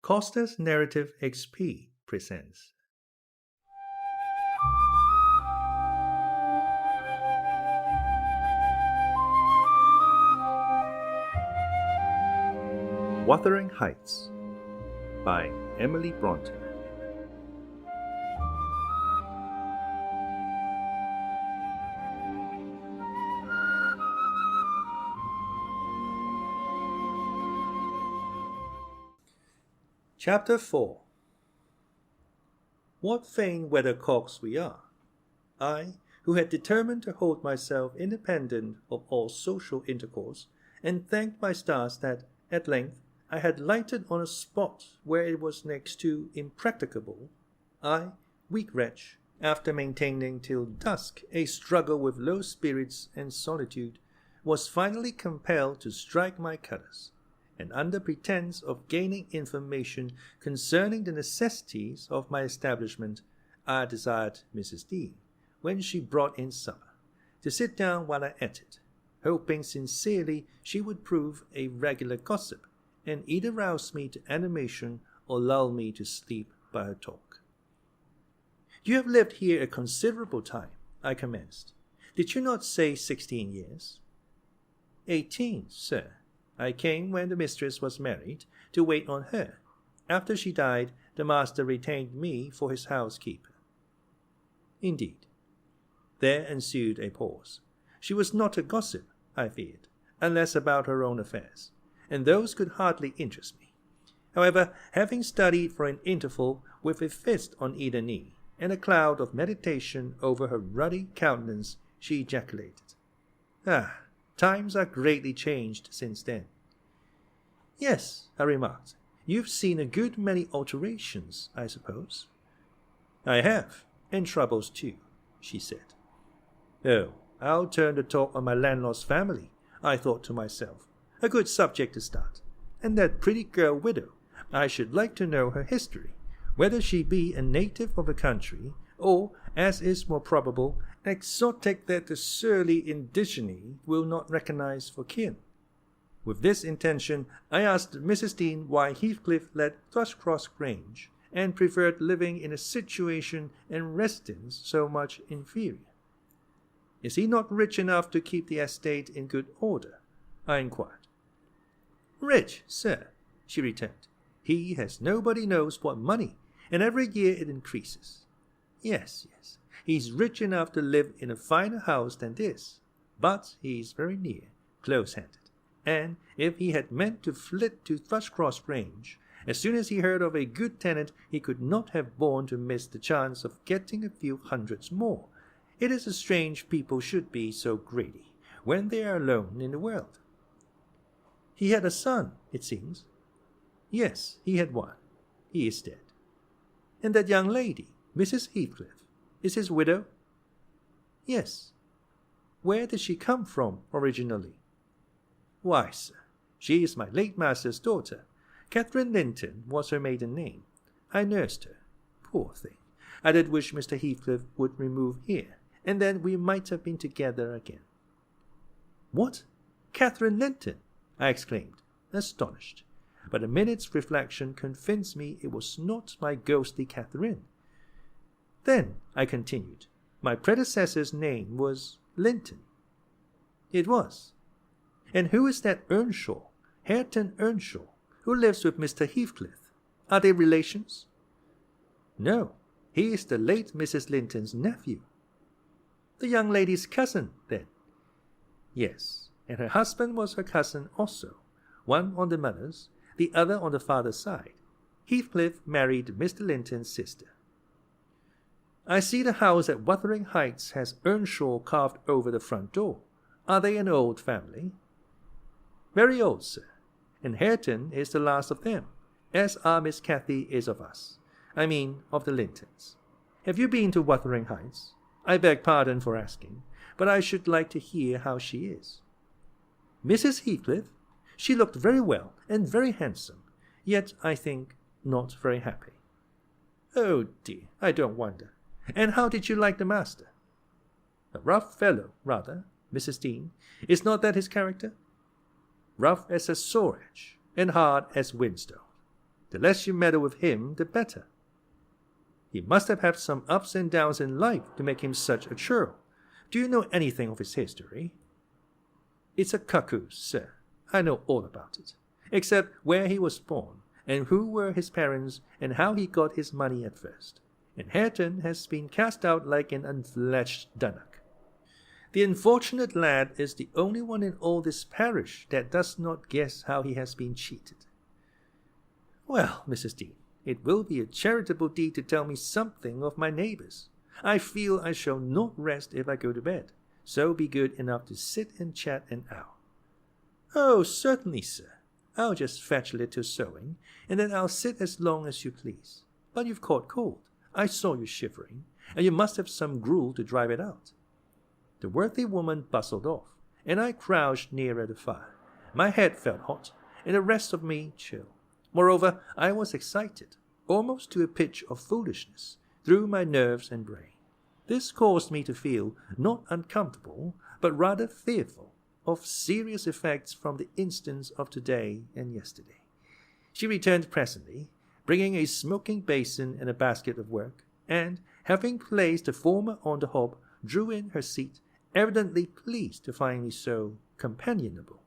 Costa's Narrative XP presents Wuthering Heights by Emily Bronte. Chapter 4. What vain weathercocks we are! I, who had determined to hold myself independent of all social intercourse, and thanked my stars that, at length, I had lighted on a spot where it was next to impracticable, I, weak wretch, after maintaining till dusk a struggle with low spirits and solitude, was finally compelled to strike my colours, and under pretence of gaining information concerning the necessities of my establishment, I desired Mrs. Dean, when she brought in supper, to sit down while I ate it, hoping sincerely she would prove a regular gossip, and either rouse me to animation or lull me to sleep by her talk. "You have lived here a considerable time," I commenced. "Did you not say 16 years?" 18, sir. I came when the mistress was married, to wait on her. After she died, the master retained me for his housekeeper." "Indeed." There ensued a pause. She was not a gossip, I feared, unless about her own affairs, and those could hardly interest me. However, having studied for an interval with a fist on either knee, and a cloud of meditation over her ruddy countenance, she ejaculated, "Ah, times are greatly changed since then." "Yes," I remarked, "you've seen a good many alterations, I suppose." "I have, and troubles too," she said. "Oh, I'll turn the talk on my landlord's family," I thought to myself. "A good subject to start. And that pretty girl widow, I should like to know her history, whether she be a native of the country, or, as is more probable, an exotic that the surly indigene will not recognize for kin." With this intention, I asked Mrs. Dean why Heathcliff left Thrushcross Grange, and preferred living in a situation and residence so much inferior. "Is he not rich enough to keep the estate in good order?" I inquired. "Rich, sir," she returned. "He has nobody knows what money, and every year it increases. Yes, he's rich enough to live in a finer house than this, but he's very near close-handed, and if he had meant to flit to Thrushcross Grange, as soon as he heard of a good tenant, he could not have borne to miss the chance of getting a few hundreds more. It is a strange people should be so greedy, when they are alone in the world." "He had a son, it seems." "Yes, he had one. He is dead." "And that young lady, Mrs. Heathcliff, is his widow?" "Yes." "Where did she come from originally?" "Why, sir, she is my late master's daughter. Catherine Linton was her maiden name. I nursed her. Poor thing. I did wish Mr. Heathcliff would remove here, and then we might have been together again." "What? Catherine Linton?" I exclaimed, astonished. But a minute's reflection convinced me it was not my ghostly Catherine. "Then," I continued, "my predecessor's name was Linton." "It was." "And who is that Earnshaw, Hareton Earnshaw, who lives with Mr. Heathcliff? Are they relations?" "No, he is the late Mrs. Linton's nephew." "The young lady's cousin, then?" "Yes, and her husband was her cousin also, one on the mother's, the other on the father's side. Heathcliff married Mr. Linton's sister." "I see the house at Wuthering Heights has Earnshaw carved over the front door. Are they an old family?" "Very old, sir, and Hareton is the last of them, as our Miss Cathy is of us. I mean, of the Lintons. Have you been to Wuthering Heights? I beg pardon for asking, but I should like to hear how she is." "Mrs. Heathcliff? She looked very well and very handsome, yet, I think, not very happy." "Oh dear, I don't wonder. And how did you like the master?" "A rough fellow, rather, Mrs. Dean. Is not that his character?" "Rough as a sore edge, and hard as whinstone. The less you meddle with him, the better. He must have had some ups and downs in life to make him such a churl. Do you know anything of his history? It's a cuckoo, sir. I know all about it, except where he was born, and who were his parents, and how he got his money at first. And Hareton has been cast out like an unfledged dunnock. The unfortunate lad is the only one in all this parish that does not guess how he has been cheated. Well, Mrs. Dean, it will be a charitable deed to tell me something of my neighbours. I feel I shall not rest if I go to bed, so be good enough to sit and chat an hour. Oh, certainly, sir. I'll just fetch a little sewing, and then I'll sit as long as you please. But you've caught cold. I saw you shivering, and you must have some gruel to drive it out. The worthy woman bustled off, and I crouched nearer the fire. My head felt hot, and the rest of me chill. Moreover, I was excited, almost to a pitch of foolishness, through my nerves and brain. This caused me to feel not uncomfortable, but rather fearful of serious effects from the instance of today and yesterday. She returned presently, bringing a smoking basin and a basket of work, and, having placed the former on the hob, drew in her seat, evidently pleased to find me so companionable.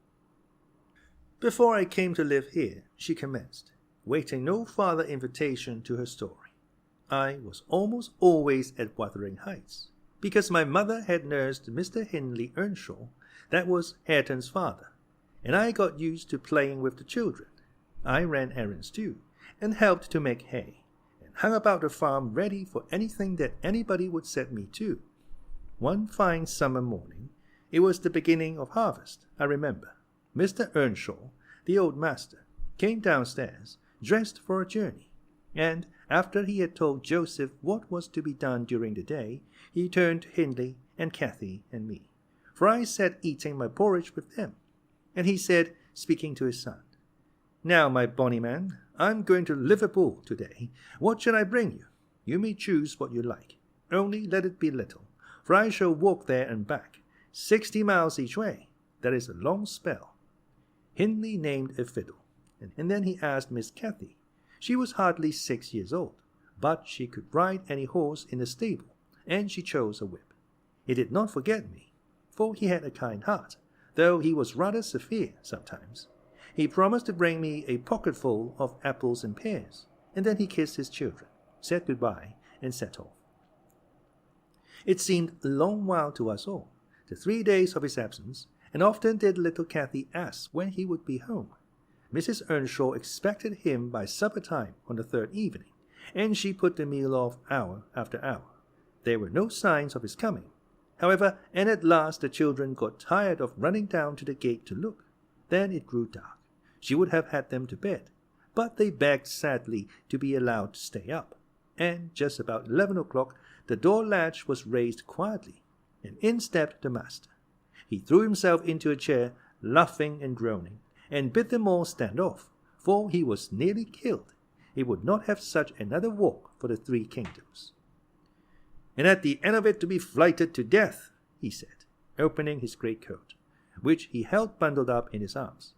Before I came to live here, she commenced, waiting no farther invitation to her story. I was almost always at Wuthering Heights, because my mother had nursed Mr. Hindley Earnshaw, that was Hareton's father, and I got used to playing with the children. I ran errands too, and helped to make hay, and hung about the farm ready for anything that anybody would set me to. One fine summer morning, it was the beginning of harvest, I remember, Mr. Earnshaw, the old master, came downstairs, dressed for a journey, and, after he had told Joseph what was to be done during the day, he turned to Hindley and Cathy and me, for I sat eating my porridge with them, and he said, speaking to his son, "Now, my bonny man, I'm going to Liverpool to-day. What shall I bring you? You may choose what you like, only let it be little, for I shall walk there and back, 60 miles each way. That is a long spell." Hindley named a fiddle, and then he asked Miss Cathy. She was hardly 6 years old, but she could ride any horse in the stable, and she chose a whip. He did not forget me, for he had a kind heart, though he was rather severe sometimes. He promised to bring me a pocketful of apples and pears, and then he kissed his children, said good-bye, and set off. It seemed a long while to us all, the 3 days of his absence, and often did little Cathy ask when he would be home. Mrs. Earnshaw expected him by supper-time on the 3rd evening, and she put the meal off hour after hour. There were no signs of his coming, however, and at last the children got tired of running down to the gate to look. Then it grew dark. She would have had them to bed, but they begged sadly to be allowed to stay up, and just about 11 o'clock the door latch was raised quietly, and in stepped the master. He threw himself into a chair, laughing and groaning, and bid them all stand off, for he was nearly killed. He would not have such another walk for the 3 kingdoms. "And at the end of it to be frighted to death," he said, opening his greatcoat, which he held bundled up in his arms.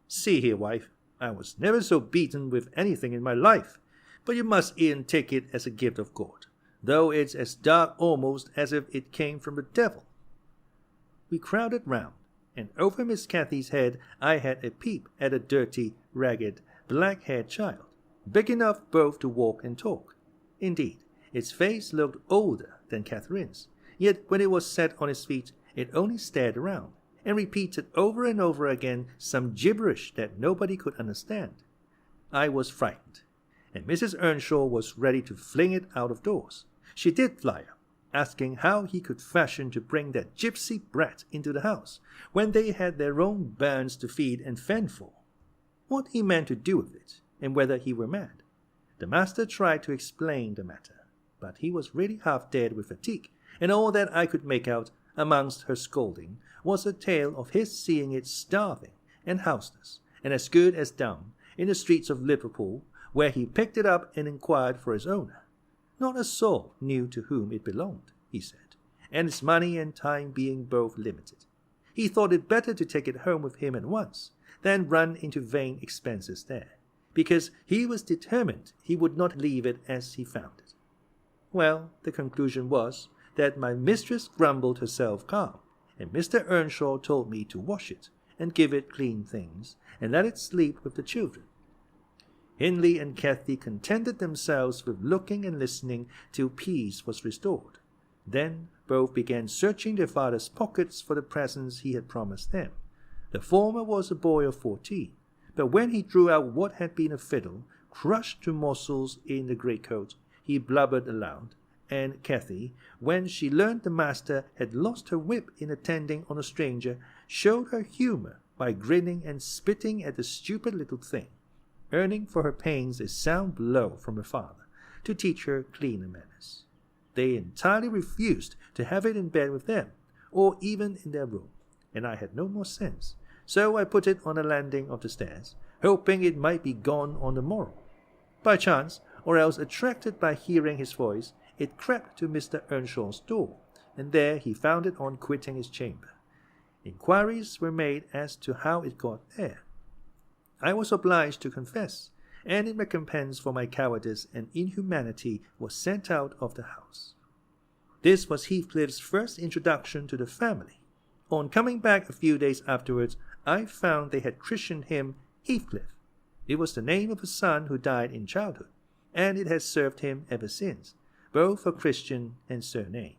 "See here, wife, I was never so beaten with anything in my life, but you must e'en take it as a gift of God, though it's as dark almost as if it came from the devil." We crowded round, and over Miss Cathy's head I had a peep at a dirty, ragged, black-haired child, big enough both to walk and talk. Indeed, its face looked older than Catherine's, yet when it was set on its feet, it only stared around, and repeated over and over again some gibberish that nobody could understand. I was frightened, and Mrs. Earnshaw was ready to fling it out of doors. She did fly up, asking how he could fashion to bring that gypsy brat into the house, when they had their own bairns to feed and fend for. What he meant to do with it, and whether he were mad. The master tried to explain the matter, but he was really half dead with fatigue, and all that I could make out, amongst her scolding, was a tale of his seeing it starving and houseless, and as good as dumb, in the streets of Liverpool, where he picked it up and inquired for its owner. Not a soul knew to whom it belonged, he said, and its money and time being both limited. He thought it better to take it home with him at once, than run into vain expenses there. because he was determined he would not leave it as he found it. Well, the conclusion was that my mistress grumbled herself calm, and Mr. Earnshaw told me to wash it, and give it clean things, and let it sleep with the children. Hindley and Cathy contented themselves with looking and listening till peace was restored. Then both began searching their father's pockets for the presents he had promised them. The former was a boy of 14, but when he drew out what had been a fiddle, crushed to morsels in the greatcoat, he blubbered aloud, and Cathy, when she learned the master had lost her whip in attending on a stranger, showed her humour by grinning and spitting at the stupid little thing, earning for her pains a sound blow from her father to teach her cleaner manners. They entirely refused to have it in bed with them, or even in their room, and I had no more sense, so I put it on the landing of the stairs, hoping it might be gone on the morrow. By chance, or else attracted by hearing his voice, it crept to Mr. Earnshaw's door, and there he found it on quitting his chamber. Inquiries were made as to how it got there. I was obliged to confess, and in recompense for my cowardice and inhumanity was sent out of the house. This was Heathcliff's first introduction to the family. On coming back a few days afterwards, I found they had christened him Heathcliff. It was the name of a son who died in childhood, and it has served him ever since, both for Christian and surname.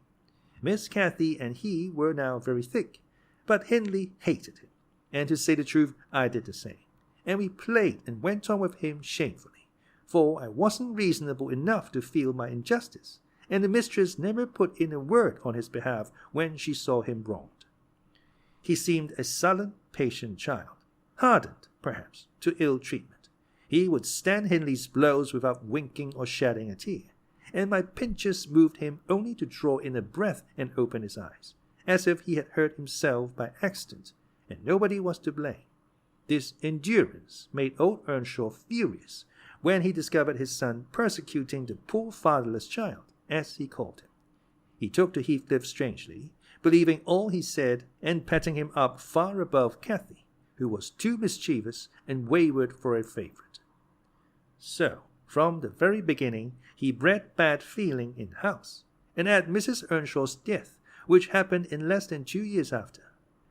Miss Cathy and he were now very thick, but Hindley hated him, and to say the truth, I did the same, and we played and went on with him shamefully, for I wasn't reasonable enough to feel my injustice, and the mistress never put in a word on his behalf when she saw him wronged. He seemed a sullen, patient child, hardened, perhaps, to ill treatment. He would stand Hindley's blows without winking or shedding a tear, and my pinches moved him only to draw in a breath and open his eyes, as if he had hurt himself by accident, and nobody was to blame. This endurance made old Earnshaw furious when he discovered his son persecuting the poor fatherless child, as he called him. He took to Heathcliff strangely, believing all he said, and petting him up far above Cathy, who was too mischievous and wayward for a favourite. So, from the very beginning, he bred bad feeling in the house, and at Mrs. Earnshaw's death, which happened in less than 2 years after,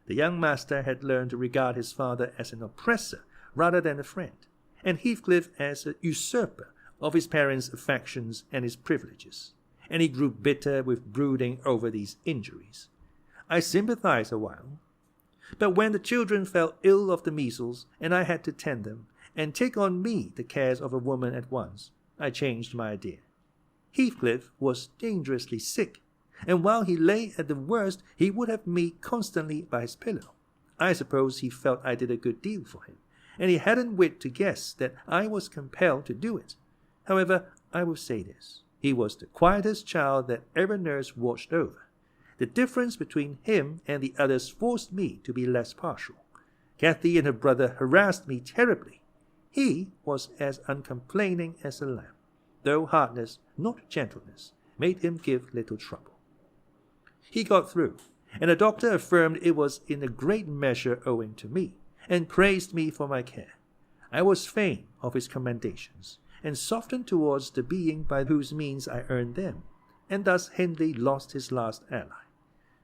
the young master had learned to regard his father as an oppressor rather than a friend, and Heathcliff as a usurper of his parents' affections and his privileges, and he grew bitter with brooding over these injuries. I sympathized a while, but when the children fell ill of the measles, and I had to tend them, and take on me the cares of a woman at once, I changed my idea. Heathcliff was dangerously sick, and while he lay at the worst, he would have me constantly by his pillow. I suppose he felt I did a good deal for him, and he hadn't wit to guess that I was compelled to do it. However, I will say this. He was the quietest child that ever nurse watched over. The difference between him and the others forced me to be less partial. Cathy and her brother harassed me terribly. He was as uncomplaining as a lamb, though hardness, not gentleness, made him give little trouble. He got through, and the doctor affirmed it was in a great measure owing to me, and praised me for my care. I was fain of his commendations, and softened towards the being by whose means I earned them, and thus Hindley lost his last ally.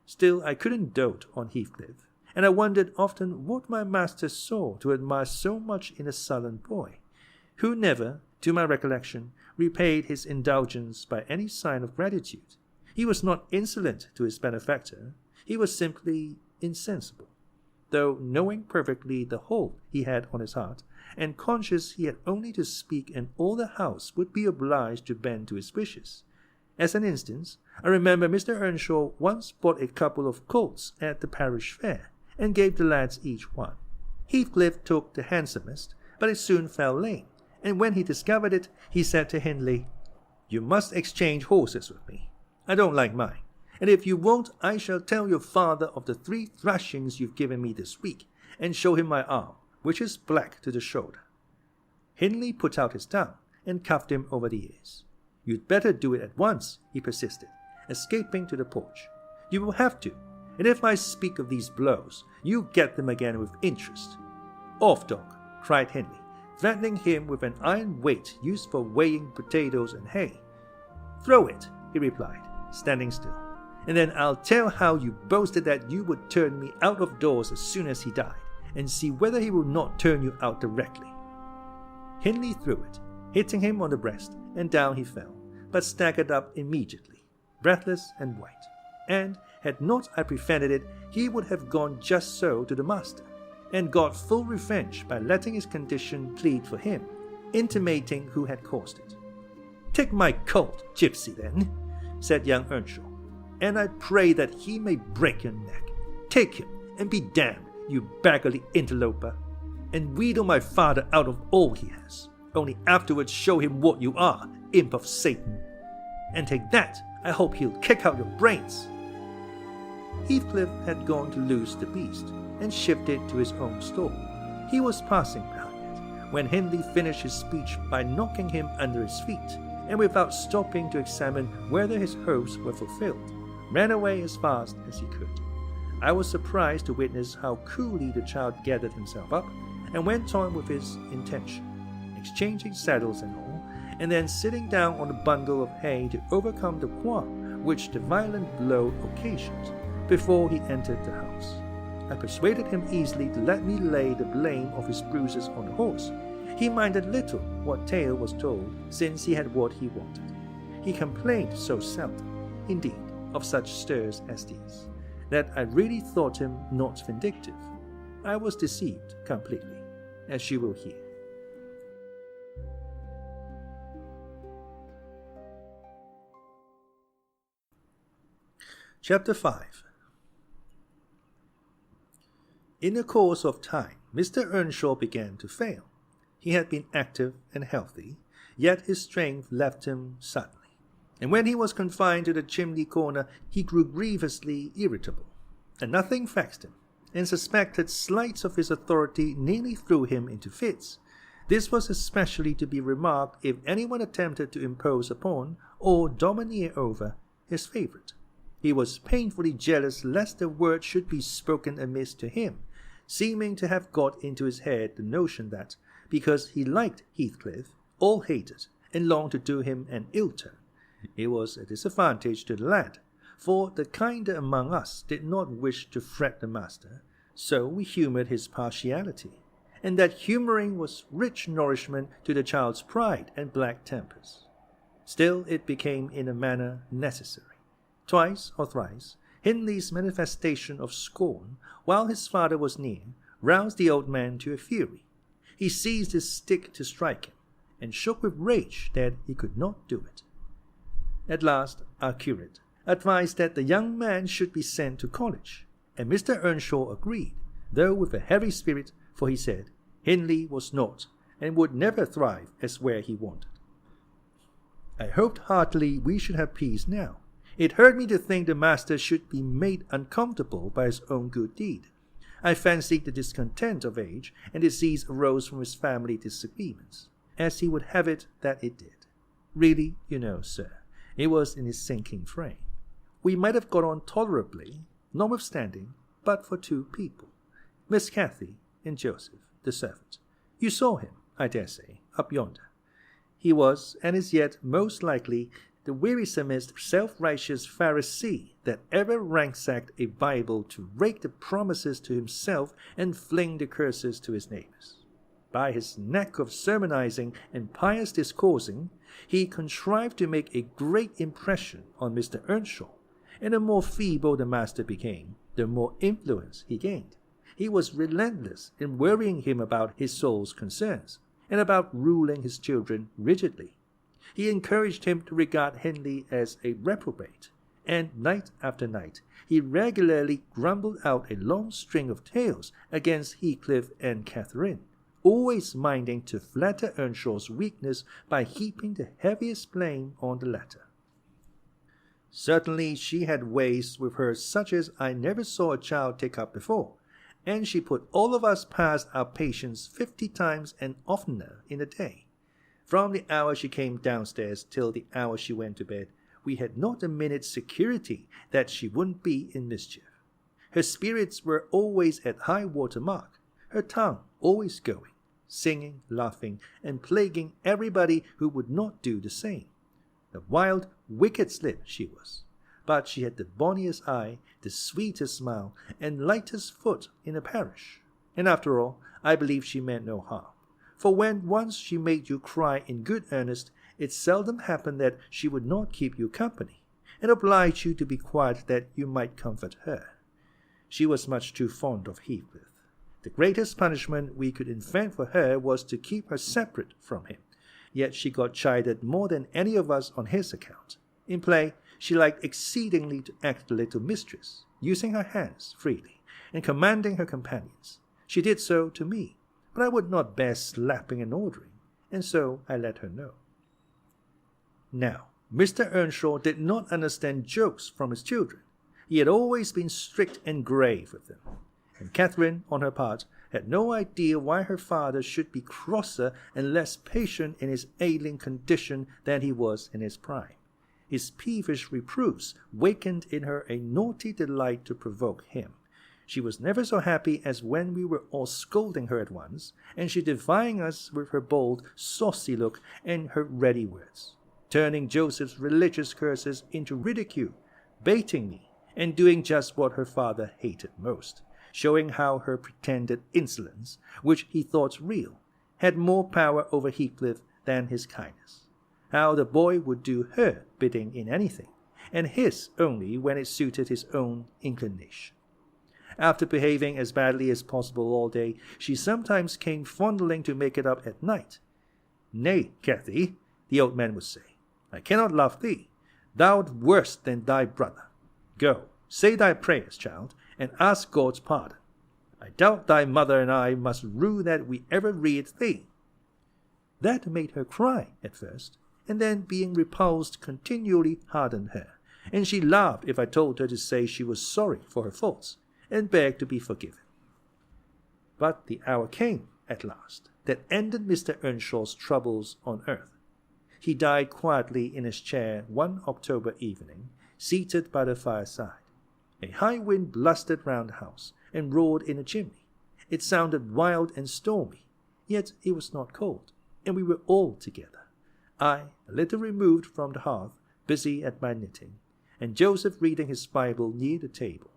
Still, I couldn't dote on Heathcliff, and I wondered often what my master saw to admire so much in a sullen boy, who never, to my recollection, repaid his indulgence by any sign of gratitude. He was not insolent to his benefactor, he was simply insensible, though knowing perfectly the hold he had on his heart, and conscious he had only to speak and all the house would be obliged to bend to his wishes. As an instance, I remember Mr. Earnshaw once bought a couple of colts at the parish fair, and gave the lads each one. Heathcliff took the handsomest, but it soon fell lame, and when he discovered it, he said to Hindley, "You must exchange horses with me. I don't like mine, and if you won't, I shall tell your father of the 3 thrashings you've given me this week, and show him my arm, which is black to the shoulder." Hindley put out his tongue, and cuffed him over the ears. "You'd better do it at once," he persisted, escaping to the porch. "You will have to, and if I speak of these blows, you get them again with interest." "Off, dog," cried Hindley, threatening him with an iron weight used for weighing potatoes and hay. "Throw it," he replied, standing still, "and then I'll tell how you boasted that you would turn me out of doors as soon as he died, and see whether he will not turn you out directly." Hindley threw it, hitting him on the breast, and down he fell, but staggered up immediately, breathless and white, and, had not I prevented it, he would have gone just so to the master, and got full revenge by letting his condition plead for him, intimating who had caused it. "Take my colt, gypsy, then," said young Earnshaw, "and I pray that he may break your neck. Take him, and be damned, you beggarly interloper, and wheedle my father out of all he has, only afterwards show him what you are, imp of Satan. And take that, I hope he'll kick out your brains." Heathcliff had gone to loose the beast, and shift it to his own stall. He was passing behind it, when Hindley finished his speech by knocking him under his feet, and without stopping to examine whether his hopes were fulfilled, ran away as fast as he could. I was surprised to witness how coolly the child gathered himself up, and went on with his intention, exchanging saddles and all, and then sitting down on a bundle of hay to overcome the qualm which the violent blow occasioned, before he entered the house. I persuaded him easily to let me lay the blame of his bruises on the horse. He minded little what tale was told, since he had what he wanted. He complained so seldom, indeed, of such stirs as these, that I really thought him not vindictive. I was deceived completely, as you will hear. Chapter 5. In the course of time, Mr. Earnshaw began to fail. He had been active and healthy, yet his strength left him suddenly, and when he was confined to the chimney corner, he grew grievously irritable, and nothing vexed him, and suspected slights of his authority nearly threw him into fits. This was especially to be remarked if anyone attempted to impose upon, or domineer over, his favourite. He was painfully jealous lest a word should be spoken amiss to him, seeming to have got into his head the notion that, because he liked Heathcliff, all hated, and longed to do him an ill turn. It was a disadvantage to the lad, for the kinder among us did not wish to fret the master, so we humoured his partiality, and that humouring was rich nourishment to the child's pride and black tempers. Still it became in a manner necessary. Twice or thrice, Hindley's manifestation of scorn, while his father was near, roused the old man to a fury. He seized his stick to strike him, and shook with rage that he could not do it. At last our curate advised that the young man should be sent to college, and Mr. Earnshaw agreed, though with a heavy spirit, for he said Hindley was not, and would never thrive as where he wanted. I hoped heartily we should have peace now. It hurt me to think the master should be made uncomfortable by his own good deed. I fancied the discontent of age and disease arose from his family disagreements, as he would have it that it did. Really, you know, sir, it was in his sinking frame. We might have got on tolerably, notwithstanding, but for two people, Miss Cathy and Joseph, the servant. You saw him, I dare say, up yonder. He was, and is yet most likely, the wearisomest self-righteous Pharisee that ever ransacked a Bible to rake the promises to himself and fling the curses to his neighbors. By his knack of sermonizing and pious discoursing, he contrived to make a great impression on Mr. Earnshaw, and the more feeble the master became, the more influence he gained. He was relentless in worrying him about his soul's concerns, and about ruling his children rigidly. He encouraged him to regard Hindley as a reprobate, and night after night he regularly grumbled out a long string of tales against Heathcliff and Catherine, always minding to flatter Earnshaw's weakness by heaping the heaviest blame on the latter. Certainly she had ways with her such as I never saw a child take up before, and she put all of us past our patience 50 times and oftener in a day. From the hour she came downstairs till the hour she went to bed, we had not a minute's security that she wouldn't be in mischief. Her spirits were always at high water mark, her tongue always going, singing, laughing, and plaguing everybody who would not do the same. A wild, wicked slip she was, but she had the bonniest eye, the sweetest smile, and lightest foot in the parish. And after all, I believe she meant no harm. For when once she made you cry in good earnest, it seldom happened that she would not keep you company, and oblige you to be quiet that you might comfort her. She was much too fond of Heathcliff. The greatest punishment we could invent for her was to keep her separate from him, yet she got chided more than any of us on his account. In play, she liked exceedingly to act the little mistress, using her hands freely, and commanding her companions. She did so to me, but I would not bear slapping and ordering, and so I let her know. Now, Mr. Earnshaw did not understand jokes from his children. He had always been strict and grave with them, and Catherine, on her part, had no idea why her father should be crosser and less patient in his ailing condition than he was in his prime. His peevish reproofs wakened in her a naughty delight to provoke him. She was never so happy as when we were all scolding her at once, and she defying us with her bold, saucy look and her ready words, turning Joseph's religious curses into ridicule, baiting me, and doing just what her father hated most, showing how her pretended insolence, which he thought real, had more power over Heathcliff than his kindness, how the boy would do her bidding in anything, and his only when it suited his own inclination. After behaving as badly as possible all day, she sometimes came fondling to make it up at night. "Nay, Cathy," the old man would say, "I cannot love thee. Thou art worse than thy brother. Go, say thy prayers, child, and ask God's pardon. I doubt thy mother and I must rue that we ever reared thee." That made her cry at first, and then being repulsed continually hardened her, and she laughed if I told her to say she was sorry for her faults, and begged to be forgiven. But the hour came, at last, that ended Mr. Earnshaw's troubles on earth. He died quietly in his chair one October evening, seated by the fireside. A high wind blustered round the house, and roared in the chimney. It sounded wild and stormy, yet it was not cold, and we were all together. I, a little removed from the hearth, busy at my knitting, and Joseph reading his Bible near the table.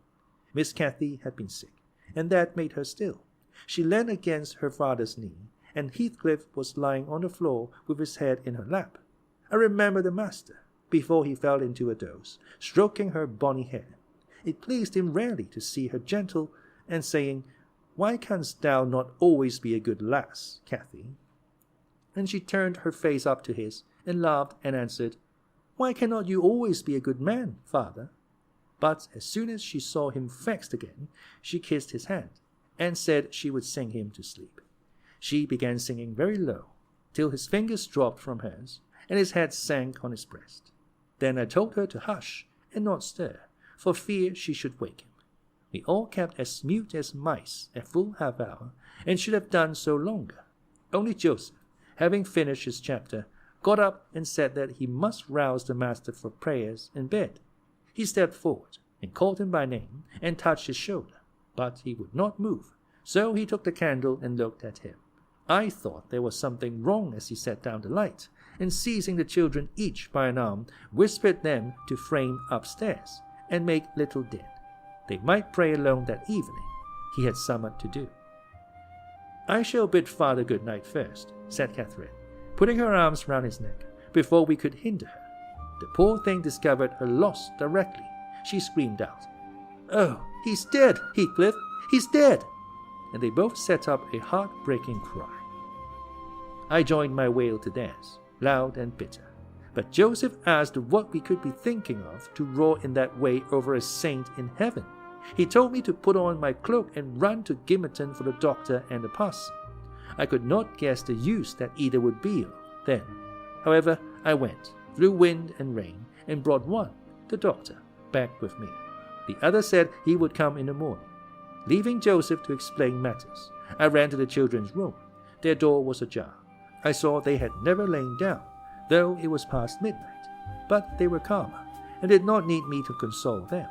Miss Cathy had been sick, and that made her still. She leaned against her father's knee, and Heathcliff was lying on the floor with his head in her lap. I remember the master, before he fell into a doze, stroking her bonny hair. It pleased him rarely to see her gentle, and saying, "Why canst thou not always be a good lass, Cathy?" And she turned her face up to his, and laughed, and answered, "Why cannot you always be a good man, father?" But as soon as she saw him vexed again, she kissed his hand, and said she would sing him to sleep. She began singing very low, till his fingers dropped from hers, and his head sank on his breast. Then I told her to hush and not stir, for fear she should wake him. We all kept as mute as mice a full half-hour, and should have done so longer. Only Joseph, having finished his chapter, got up and said that he must rouse the master for prayers in bed. He stepped forward, and called him by name, and touched his shoulder, but he would not move, so he took the candle and looked at him. I thought there was something wrong as he set down the light, and seizing the children each by an arm, whispered them to frame upstairs, and make little din. They might pray alone that evening. He had somewhat to do. "I shall bid father good night first," said Catherine, putting her arms round his neck, before we could hinder her. The poor thing discovered her loss directly. She screamed out, "Oh, he's dead, Heathcliff! He's dead!" And they both set up a heart-breaking cry. I joined my wail to theirs, loud and bitter. But Joseph asked what we could be thinking of to roar in that way over a saint in heaven. He told me to put on my cloak and run to Gimmerton for the doctor and the parson. I could not guess the use that either would be of then. However, I went, through wind and rain, and brought one, the doctor, back with me. The other said he would come in the morning. Leaving Joseph to explain matters, I ran to the children's room. Their door was ajar. I saw they had never lain down, though it was past midnight, but they were calmer, and did not need me to console them.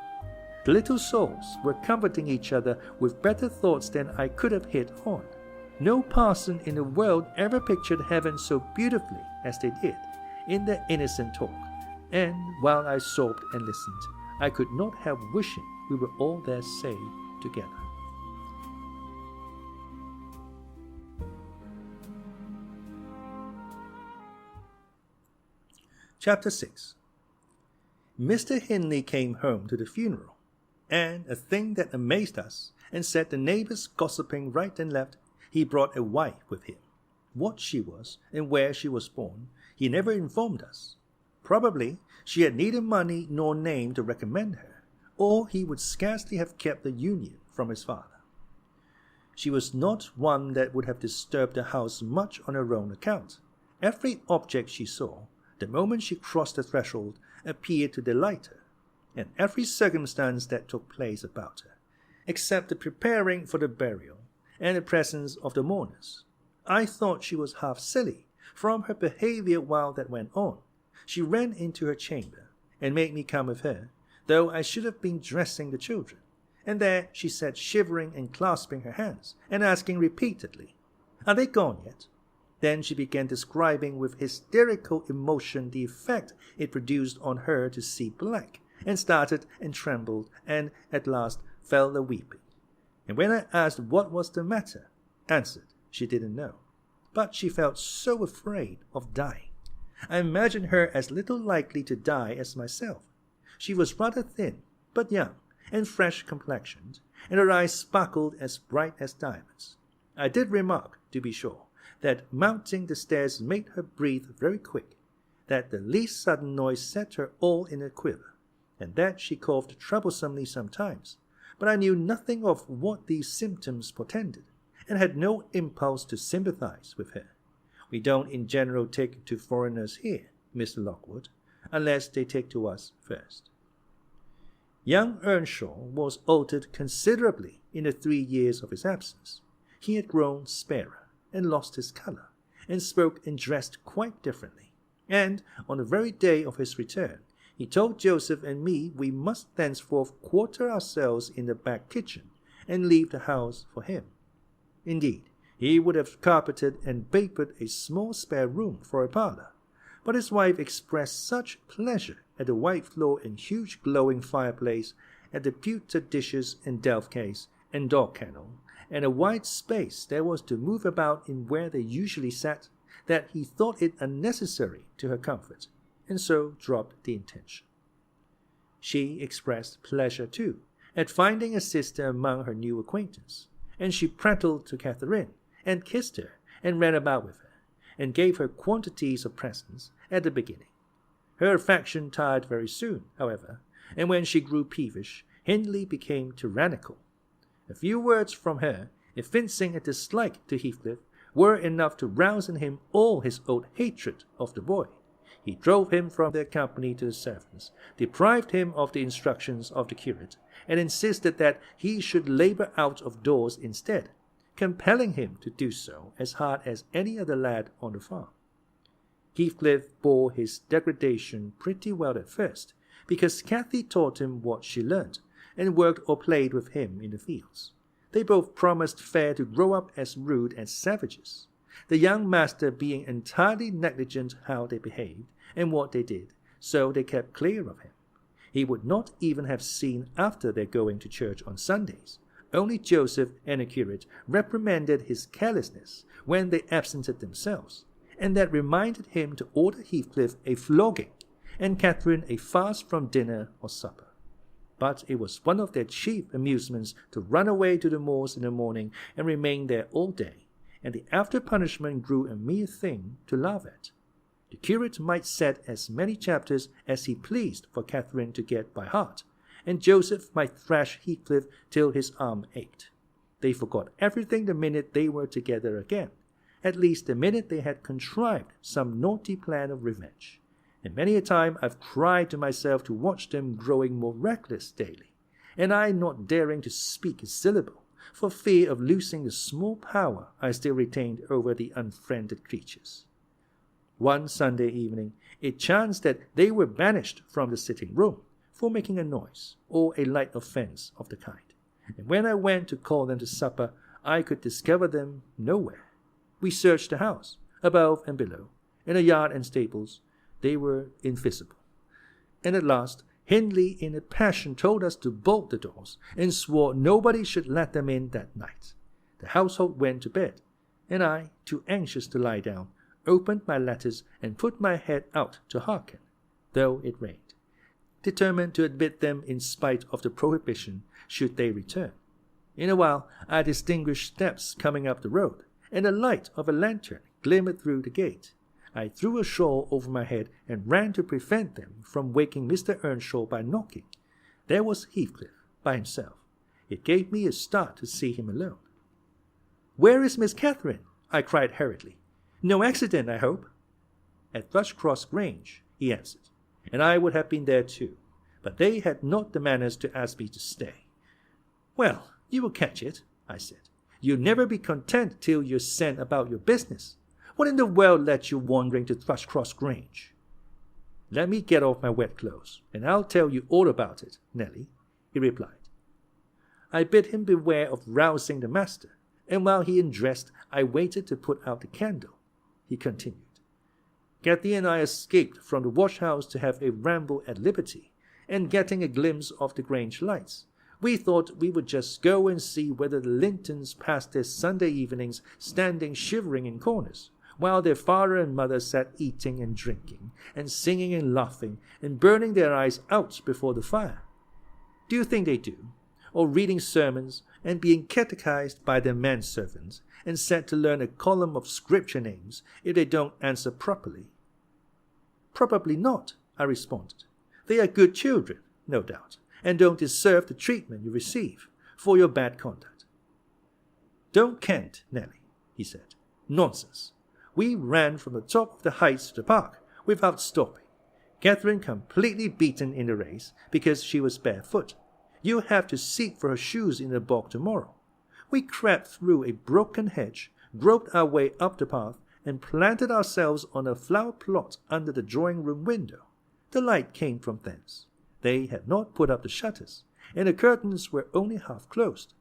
The little souls were comforting each other with better thoughts than I could have hit on. No parson in the world ever pictured heaven so beautifully as they did in their innocent talk, and while I sobbed and listened, I could not help wishing we were all there saved together. Chapter 6. Mr. Hindley came home to the funeral, and a thing that amazed us and set the neighbors gossiping right and left, he brought a wife with him. What she was and where she was born, he never informed us. Probably she had neither money nor name to recommend her, or he would scarcely have kept the union from his father. She was not one that would have disturbed the house much on her own account. Every object she saw, the moment she crossed the threshold, appeared to delight her, and every circumstance that took place about her, except the preparing for the burial and the presence of the mourners. I thought she was half silly from her behavior while that went on. She ran into her chamber and made me come with her, though I should have been dressing the children, and there she sat shivering and clasping her hands, and asking repeatedly, "Are they gone yet?" Then she began describing with hysterical emotion the effect it produced on her to see black, and started and trembled, and at last fell a-weeping. And when I asked what was the matter, answered she didn't know, but she felt so afraid of dying. I imagined her as little likely to die as myself. She was rather thin, but young, and fresh-complexioned, and her eyes sparkled as bright as diamonds. I did remark, to be sure, that mounting the stairs made her breathe very quick, that the least sudden noise set her all in a quiver, and that she coughed troublesomely sometimes, but I knew nothing of what these symptoms portended, and had no impulse to sympathize with her. We don't in general take to foreigners here, Mr. Lockwood, unless they take to us first. Young Earnshaw was altered considerably in the 3 years of his absence. He had grown sparer, and lost his color, and spoke and dressed quite differently. And on the very day of his return, he told Joseph and me we must thenceforth quarter ourselves in the back kitchen, and leave the house for him. Indeed, he would have carpeted and papered a small spare room for a parlor, but his wife expressed such pleasure at the white floor and huge glowing fireplace, at the pewter dishes and delf case and dog kennel, and a wide space there was to move about in where they usually sat, that he thought it unnecessary to her comfort, and so dropped the intention. She expressed pleasure, too, at finding a sister among her new acquaintance, and she prattled to Catherine, and kissed her, and ran about with her, and gave her quantities of presents at the beginning. Her affection tired very soon, however, and when she grew peevish, Hindley became tyrannical. A few words from her, evincing a dislike to Heathcliff, were enough to rouse in him all his old hatred of the boy. He drove him from their company to the servants, deprived him of the instructions of the curate, and insisted that he should labor out of doors instead, compelling him to do so as hard as any other lad on the farm. Heathcliff bore his degradation pretty well at first, because Cathy taught him what she learned, and worked or played with him in the fields. They both promised fair to grow up as rude as savages, the young master being entirely negligent how they behaved and what they did, so they kept clear of him. He would not even have seen after their going to church on Sundays. Only Joseph and the curate reprimanded his carelessness when they absented themselves, and that reminded him to order Heathcliff a flogging, and Catherine a fast from dinner or supper. But it was one of their chief amusements to run away to the moors in the morning and remain there all day, and the after-punishment grew a mere thing to laugh at. The curate might set as many chapters as he pleased for Catherine to get by heart, and Joseph might thrash Heathcliff till his arm ached. They forgot everything the minute they were together again, at least the minute they had contrived some naughty plan of revenge. And many a time I've cried to myself to watch them growing more reckless daily, and I not daring to speak a syllable, for fear of losing the small power I still retained over the unfriended creatures. One Sunday evening it chanced that they were banished from the sitting-room for making a noise, or a light offence of the kind, and when I went to call them to supper, I could discover them nowhere. We searched the house, above and below, in the yard and stables. They were invisible. And at last, Hindley in a passion told us to bolt the doors and swore nobody should let them in that night. The household went to bed, and I, too anxious to lie down, opened my letters and put my head out to hearken, though it rained, determined to admit them in spite of the prohibition should they return. In a while I distinguished steps coming up the road, and the light of a lantern glimmered through the gate. I threw a shawl over my head and ran to prevent them from waking Mr. Earnshaw by knocking. There was Heathcliff by himself. It gave me a start to see him alone. "Where is Miss Catherine?" I cried hurriedly. "No accident, I hope?" "At Thrushcross Grange," he answered, "and I would have been there too, but they had not the manners to ask me to stay." "Well, you will catch it," I said. "You'll never be content till you're sent about your business. What in the world led you wandering to Thrushcross Grange?" "Let me get off my wet clothes, and I'll tell you all about it, Nelly," he replied. I bid him beware of rousing the master, and while he undressed, I waited to put out the candle. He continued. "Cathy and I escaped from the wash-house to have a ramble at liberty, and getting a glimpse of the Grange lights, we thought we would just go and see whether the Lintons passed their Sunday evenings standing shivering in corners, while their father and mother sat eating and drinking, and singing and laughing, and burning their eyes out before the fire. Do you think they do? Or reading sermons, and being catechized by their manservants, and set to learn a column of scripture names if they don't answer properly?" "Probably not," I responded. "They are good children, no doubt, and don't deserve the treatment you receive for your bad conduct." "Don't cant, Nelly," he said. "Nonsense. We ran from the top of the heights to the park without stopping. Catherine completely beaten in the race because she was barefoot. You'll have to seek for her shoes in the bog tomorrow. We crept through a broken hedge, groped our way up the path, and planted ourselves on a flower plot under the drawing-room window. The light came from thence. They had not put up the shutters, and the curtains were only half closed.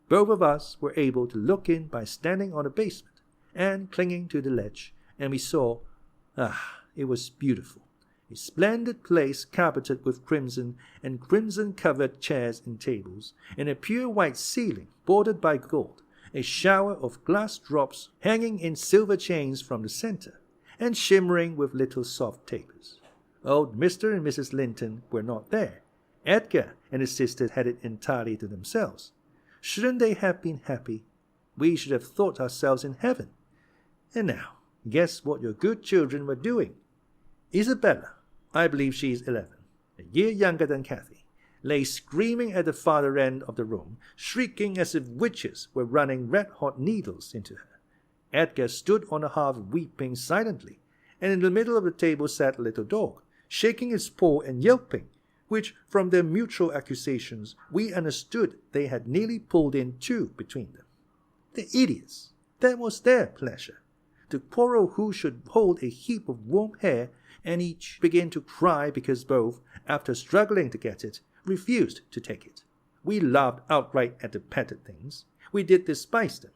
Both of us were able to look in by standing on the basement and clinging to the ledge, and we saw, it was beautiful. A splendid place carpeted with crimson and crimson-covered chairs and tables, and a pure white ceiling bordered by gold, a shower of glass drops hanging in silver chains from the center, and shimmering with little soft tapers. Old Mr. and Mrs. Linton were not there. Edgar and his sister had it entirely to themselves. Shouldn't they have been happy? We should have thought ourselves in heaven. And now, guess what your good children were doing. Isabella, I believe she is 11, a year younger than Cathy, lay screaming at the farther end of the room, shrieking as if witches were running red-hot needles into her. Edgar stood on the hearth weeping silently, and in the middle of the table sat a little dog, shaking its paw and yelping, which, from their mutual accusations, we understood they had nearly pulled in two between them. The idiots! That was their pleasure. To quarrel who should hold a heap of warm hair, and each begin to cry because both, after struggling to get it, refused to take it. We laughed outright at the petted things. We did despise them.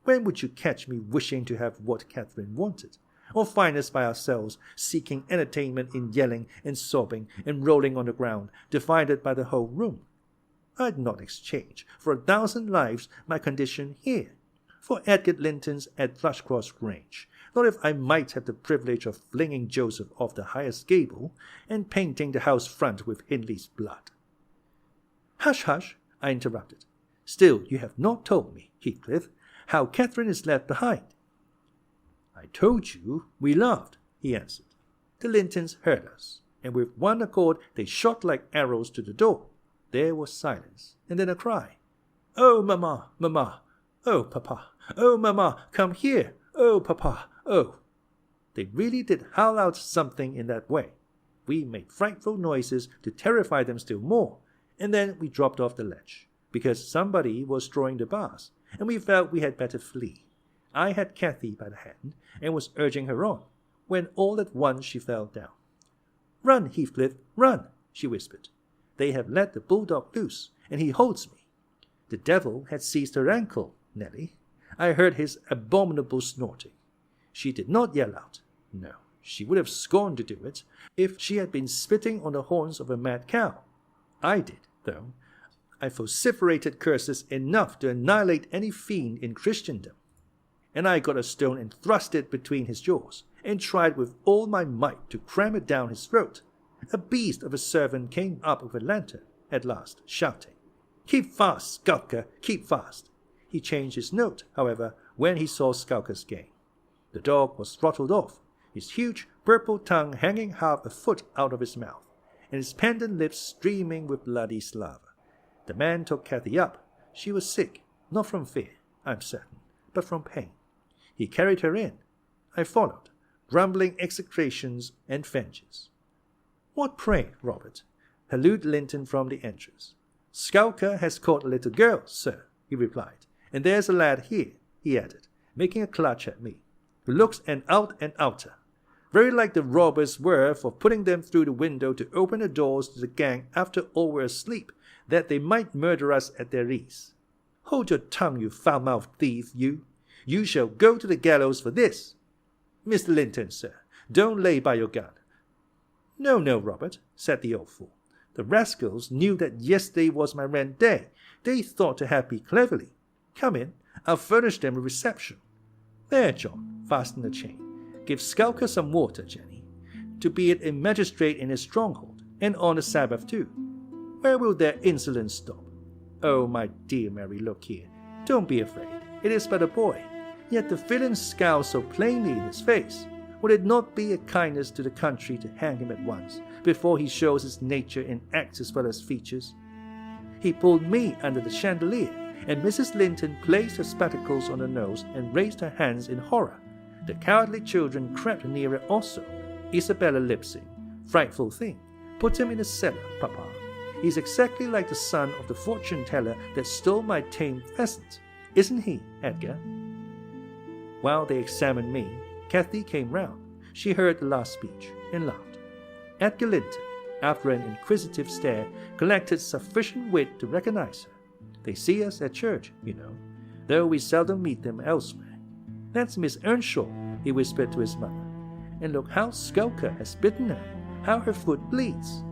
When would you catch me wishing to have what Catherine wanted, or find us by ourselves seeking entertainment in yelling and sobbing and rolling on the ground, divided by the whole room? I'd not exchange for 1,000 lives my condition here, for Edgar Linton's at Thrushcross Grange, not if I might have the privilege of flinging Joseph off the highest gable and painting the house front with Hindley's blood. "Hush, hush," I interrupted. "Still you have not told me, Heathcliff, how Catherine is left behind." "I told you we laughed," he answered. The Lintons heard us, and with one accord they shot like arrows to the door. There was silence, and then a cry. "Oh, mamma, mamma! Oh, papa! Oh, mamma, come here! Oh, papa! Oh!" They really did howl out something in that way. We made frightful noises to terrify them still more, and then we dropped off the ledge, because somebody was drawing the bars, and we felt we had better flee. I had Cathy by the hand, and was urging her on, when all at once she fell down. "Run, Heathcliff, run!" she whispered. "They have let the bulldog loose, and he holds me." The devil had seized her ankle, Nelly. I heard his abominable snorting. She did not yell out. No, she would have scorned to do it if she had been spitting on the horns of a mad cow. I did, though. I vociferated curses enough to annihilate any fiend in Christendom. And I got a stone and thrust it between his jaws, and tried with all my might to cram it down his throat. A beast of a servant came up with a lantern, at last, shouting, "Keep fast, Skulker, keep fast!" He changed his note, however, when he saw Skulker's game. The dog was throttled off, his huge purple tongue hanging half a foot out of his mouth, and his pendant lips streaming with bloody saliva. The man took Kathy up. She was sick, not from fear, I'm certain, but from pain. He carried her in. I followed, grumbling execrations and vengeance. "What pray, Robert?" hallooed Linton from the entrance. "Skulker has caught a little girl, sir," he replied. "And there's a lad here," he added, making a clutch at me, "who looks an out-and-outer. Very like the robbers were for putting them through the window to open the doors to the gang after all were asleep, that they might murder us at their ease. Hold your tongue, you foul-mouthed thief, you! You shall go to the gallows for this. Mr. Linton, sir, don't lay by your gun." "No, no, Robert," said the old fool. "The rascals knew that yesterday was my rent day. They thought to have me cleverly. Come in, I'll furnish them a reception. There, John, fasten the chain. Give Skulker some water, Jenny, to be it a magistrate in his stronghold, and on the Sabbath too. Where will their insolence stop? Oh, my dear Mary, look here. Don't be afraid. It is but a boy. Yet the villain scowls so plainly in his face. Would it not be a kindness to the country to hang him at once, before he shows his nature in acts as well as features? He pulled me under the chandelier, and Mrs. Linton placed her spectacles on her nose and raised her hands in horror. The cowardly children crept nearer also. Isabella lip-synced. Frightful thing. Put him in a cellar, Papa. He's exactly like the son of the fortune-teller that stole my tame pheasant. Isn't he, Edgar? While they examined me, Kathy came round. She heard the last speech and laughed. Edgar Linton, after an inquisitive stare, collected sufficient wit to recognize her. They see us at church, you know, though we seldom meet them elsewhere. "That's Miss Earnshaw," he whispered to his mother. "And look how Skulker has bitten her, how her foot bleeds."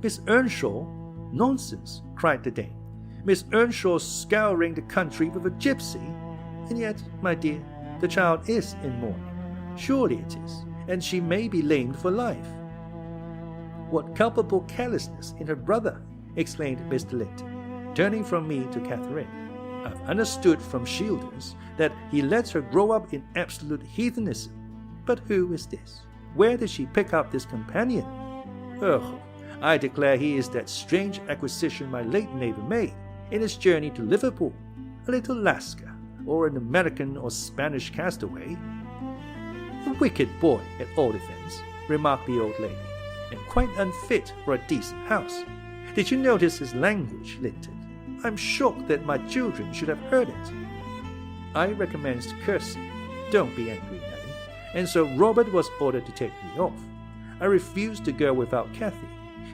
"Miss Earnshaw? Nonsense!" cried the dame. "Miss Earnshaw scouring the country with a gypsy? And yet, my dear, the child is in mourning. Surely it is, and she may be lamed for life." "What culpable carelessness in her brother!" exclaimed Mr. Linton, turning from me to Catherine. "I've understood from Shielders that he lets her grow up in absolute heathenism. But who is this? Where did she pick up this companion? Oh, I declare he is that strange acquisition my late neighbor made in his journey to Liverpool, a little Lascar, or an American or Spanish castaway." "A wicked boy, at all events," remarked the old lady, "and quite unfit for a decent house. Did you notice his language, Linton? I'm shocked that my children should have heard it." I recommenced cursing. "Don't be angry, Nelly." And so Robert was ordered to take me off. I refused to go without Kathy.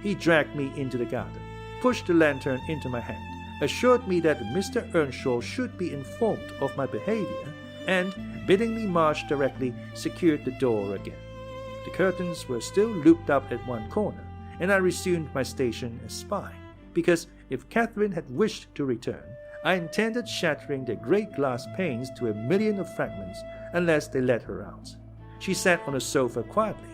He dragged me into the garden, pushed the lantern into my hand, assured me that Mr. Earnshaw should be informed of my behavior, and, bidding me march directly, secured the door again. The curtains were still looped up at one corner, and I resumed my station as spy, because if Catherine had wished to return, I intended shattering the great glass panes to a million of fragments unless they let her out. She sat on the sofa quietly.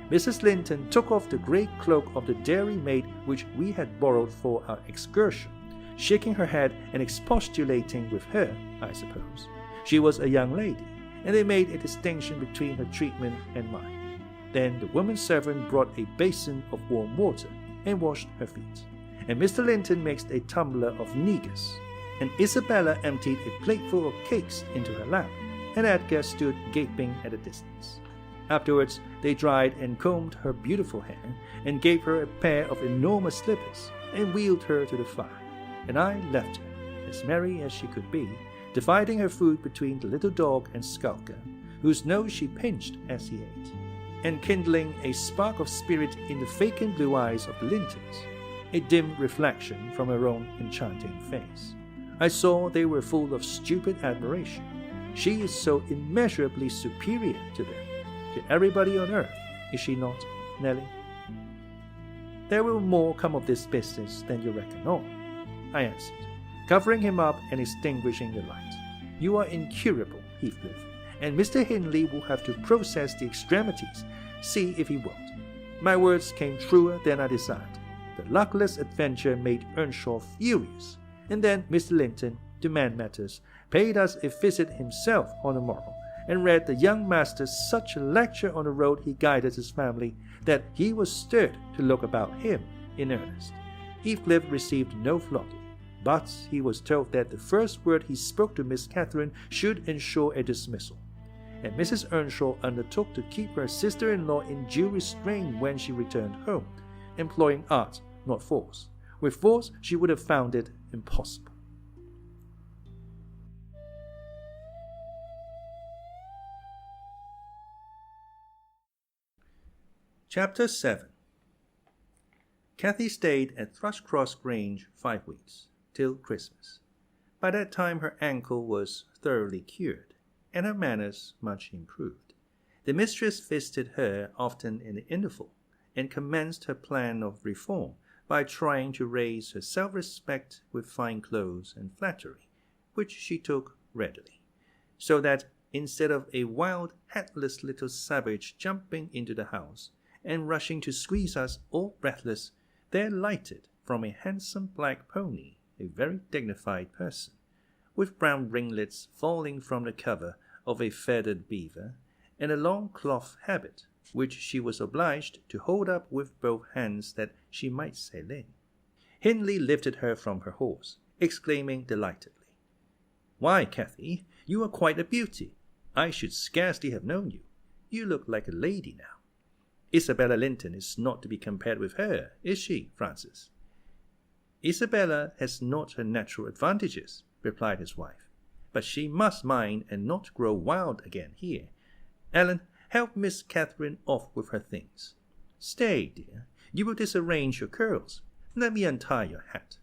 Mrs. Linton took off the grey cloak of the dairy-maid which we had borrowed for our excursion, shaking her head and expostulating with her, I suppose. She was a young lady, and they made a distinction between her treatment and mine. Then the woman servant brought a basin of warm water and washed her feet, and Mr. Linton mixed a tumbler of negus, and Isabella emptied a plateful of cakes into her lap, and Edgar stood gaping at a distance. Afterwards, they dried and combed her beautiful hair, and gave her a pair of enormous slippers, and wheeled her to the fire, and I left her, as merry as she could be, dividing her food between the little dog and Skulker, whose nose she pinched as he ate, and kindling a spark of spirit in the vacant blue eyes of the Lintons, a dim reflection from her own enchanting face. I saw they were full of stupid admiration. She is so immeasurably superior to them, to everybody on earth, is she not, Nelly? There will more come of this business than you reckon on, I answered, covering him up and extinguishing the light. You are incurable, Heathcliff, and Mr. Hindley will have to process the extremities, see if he won't. My words came truer than I desired. The luckless adventure made Earnshaw furious, and then Mr. Linton, to mend matters, paid us a visit himself on the morrow, and read the young master such a lecture on the road he guided his family that he was stirred to look about him in earnest. Heathcliff received no flogging, but he was told that the first word he spoke to Miss Catherine should ensure a dismissal, and Mrs. Earnshaw undertook to keep her sister-in-law in due restraint when she returned home, employing art, not force. With force she would have found it impossible. Chapter 7. Cathy stayed at Thrushcross Grange 5 weeks, till Christmas. By that time her ankle was thoroughly cured, and her manners much improved. The mistress visited her often in the interval, and commenced her plan of reform by trying to raise her self-respect with fine clothes and flattery, which she took readily, so that instead of a wild, hatless little savage jumping into the house and rushing to squeeze us all breathless, there lighted from a handsome black pony a very dignified person, with brown ringlets falling from the cover of a feathered beaver, and a long cloth habit, which she was obliged to hold up with both hands that she might sail in. Hindley lifted her from her horse, exclaiming delightedly, "Why, Cathy, you are quite a beauty. I should scarcely have known you. You look like a lady now." "Isabella Linton is not to be compared with her, is she, Francis?" "Isabella has not her natural advantages," replied his wife, "but she must mind and not grow wild again here. Ellen, help Miss Catherine off with her things. Stay, dear, you will disarrange your curls. Let me untie your hat."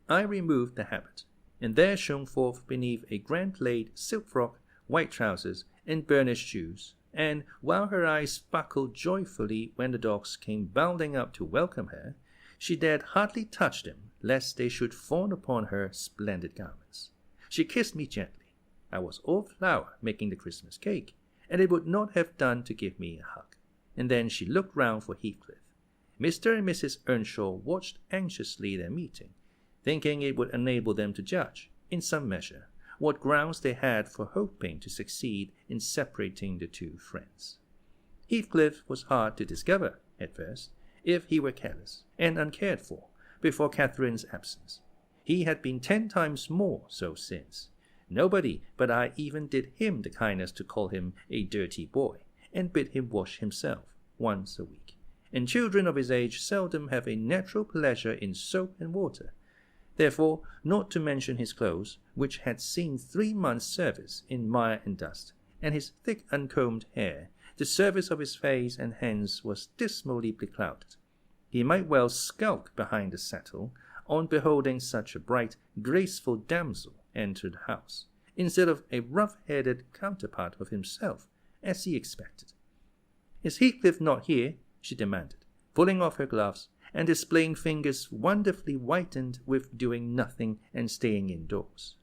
I removed the habit, and there shone forth beneath a grand-plaid silk frock, white trousers, and burnished shoes, and while her eyes sparkled joyfully when the dogs came bounding up to welcome her, she dared hardly touch them, lest they should fawn upon her splendid garments. She kissed me gently. I was all flour making the Christmas cake, and it would not have done to give me a hug. And then she looked round for Heathcliff. Mr. and Mrs. Earnshaw watched anxiously their meeting, thinking it would enable them to judge, in some measure, what grounds they had for hoping to succeed in separating the two friends. Heathcliff was hard to discover, at first, if he were careless and uncared for, before Catherine's absence. He had been 10 times more so since. Nobody but I even did him the kindness to call him a dirty boy, and bid him wash himself once a week. And children of his age seldom have a natural pleasure in soap and water. Therefore, not to mention his clothes, which had seen 3 months' service in mire and dust, and his thick uncombed hair, the surface of his face and hands was dismally beclouded. He might well skulk behind the saddle on beholding such a bright, graceful damsel enter the house, instead of a rough-headed counterpart of himself, as he expected. "Is Heathcliff not here?" she demanded, pulling off her gloves, and displaying fingers wonderfully whitened with doing nothing and staying indoors.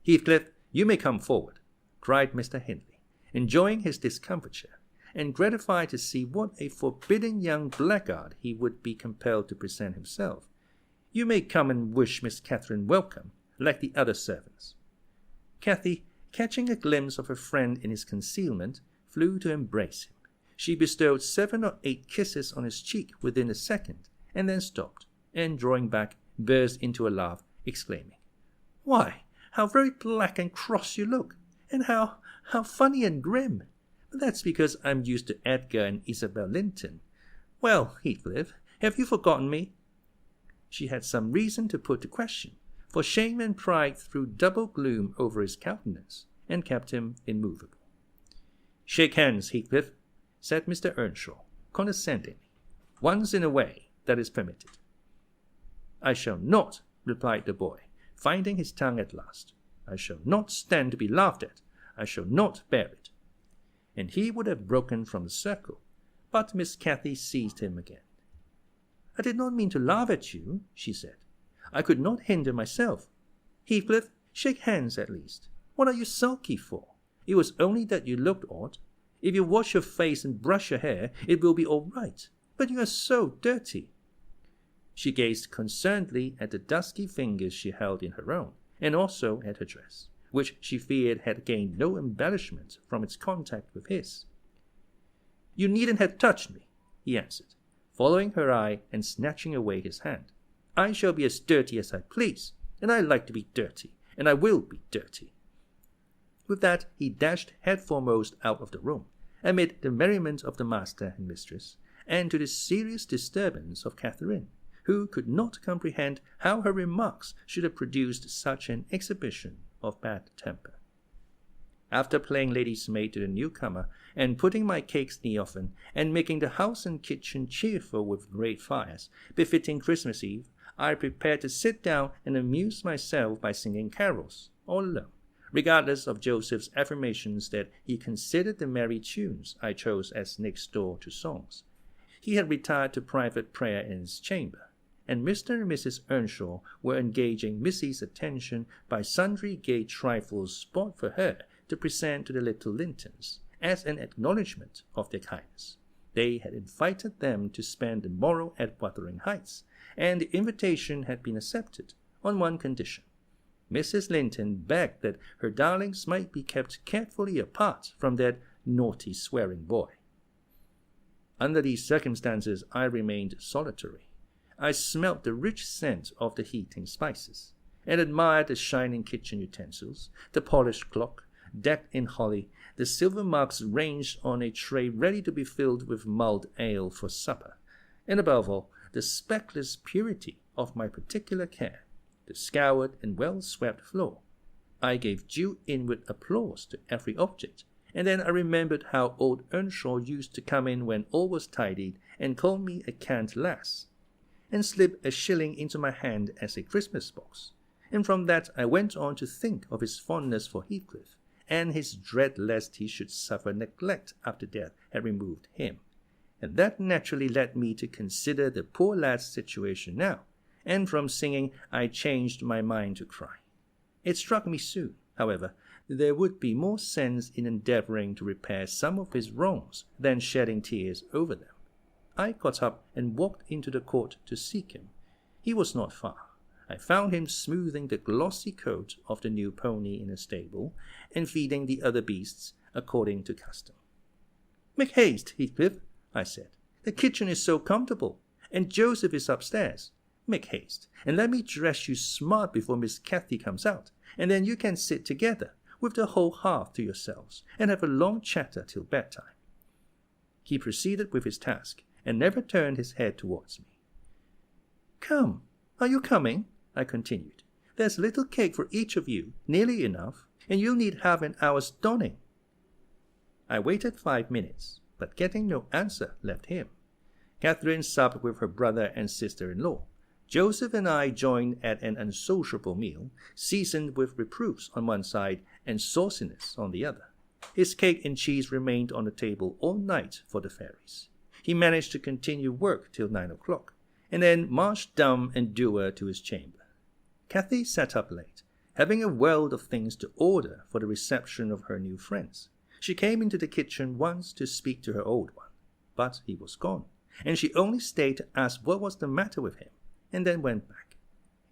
"Heathcliff, you may come forward," cried Mr. Hindley, enjoying his discomfiture, and gratified to see what a forbidding young blackguard he would be compelled to present himself. "You may come and wish Miss Catherine welcome, like the other servants." Cathy, catching a glimpse of her friend in his concealment, flew to embrace him. She bestowed 7 or 8 kisses on his cheek within a second, and then stopped, and drawing back, burst into a laugh, exclaiming, "Why, how very black and cross you look, and how funny and grim! But that's because I'm used to Edgar and Isabel Linton. Well, Heathcliff, have you forgotten me?" She had some reason to put the question, for shame and pride threw double gloom over his countenance, and kept him immovable. "Shake hands, Heathcliff," said Mr. Earnshaw, condescendingly. "Once in a way, that is permitted." "I shall not," replied the boy, finding his tongue at last. "I shall not stand to be laughed at. I shall not bear it." And he would have broken from the circle, but Miss Cathy seized him again. "I did not mean to laugh at you," she said. "I could not hinder myself. Heathcliff, shake hands at least. What are you sulky for? It was only that you looked odd. If you wash your face and brush your hair, it will be all right. But you are so dirty." She gazed concernedly at the dusky fingers she held in her own, and also at her dress, which she feared had gained no embellishment from its contact with his. "You needn't have touched me," he answered, following her eye and snatching away his hand. "I shall be as dirty as I please, and I like to be dirty, and I will be dirty." With that he dashed headforemost out of the room, amid the merriment of the master and mistress, and to the serious disturbance of Catherine, who could not comprehend how her remarks should have produced such an exhibition of bad temper. After playing lady's maid to the newcomer, and putting my cakes in the oven, and making the house and kitchen cheerful with great fires, befitting Christmas Eve, I prepared to sit down and amuse myself by singing carols, all alone, regardless of Joseph's affirmations that he considered the merry tunes I chose as next door to songs. He had retired to private prayer in his chamber, and Mr. and Mrs. Earnshaw were engaging Missy's attention by sundry gay trifles bought for her to present to the little Lintons, as an acknowledgment of their kindness. They had invited them to spend the morrow at Wuthering Heights, and the invitation had been accepted on one condition. Mrs. Linton begged that her darlings might be kept carefully apart from that naughty swearing boy. Under these circumstances I remained solitary. I smelt the rich scent of the heating spices, and admired the shining kitchen utensils, the polished clock, decked in holly, the silver mugs ranged on a tray ready to be filled with mulled ale for supper, and above all, the speckless purity of my particular care, the scoured and well-swept floor. I gave due inward applause to every object, and then I remembered how old Earnshaw used to come in when all was tidied and call me a cant lass, and slip a shilling into my hand as a Christmas box, and from that I went on to think of his fondness for Heathcliff, and his dread lest he should suffer neglect after death had removed him, and that naturally led me to consider the poor lad's situation now, and from singing I changed my mind to cry. It struck me soon, however, that there would be more sense in endeavoring to repair some of his wrongs than shedding tears over them. I got up and walked into the court to seek him. He was not far. I found him smoothing the glossy coat of the new pony in the stable, and feeding the other beasts according to custom. "Make haste, Heathcliff," I said. "The kitchen is so comfortable, and Joseph is upstairs. Make haste, and let me dress you smart before Miss Cathy comes out, and then you can sit together, with the whole hearth to yourselves, and have a long chatter till bedtime." He proceeded with his task, and never turned his head towards me. "Come, are you coming?" I continued. "There's a little cake for each of you, nearly enough, and you'll need half an hour's donning." I waited 5 minutes, but getting no answer left him. Catherine supped with her brother and sister-in-law. Joseph and I joined at an unsociable meal, seasoned with reproofs on one side and sauciness on the other. His cake and cheese remained on the table all night for the fairies. He managed to continue work till 9 o'clock, and then marched dumb and dour to his chamber. Cathy sat up late, having a world of things to order for the reception of her new friends. She came into the kitchen once to speak to her old one, but he was gone, and she only stayed to ask what was the matter with him, and then went back.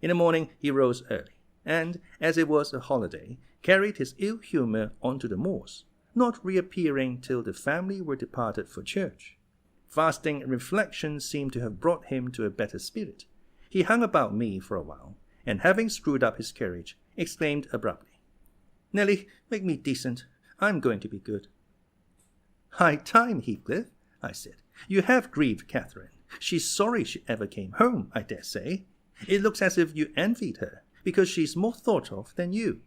In the morning he rose early, and, as it was a holiday, carried his ill humour onto the moors, not reappearing till the family were departed for church. Fasting and reflection seemed to have brought him to a better spirit. He hung about me for a while, and having screwed up his carriage, exclaimed abruptly, "Nelly, make me decent. I'm going to be good." "High time, Heathcliff," I said. "You have grieved Catherine. She's sorry she ever came home, I dare say. It looks as if you envied her, because she's more thought of than you."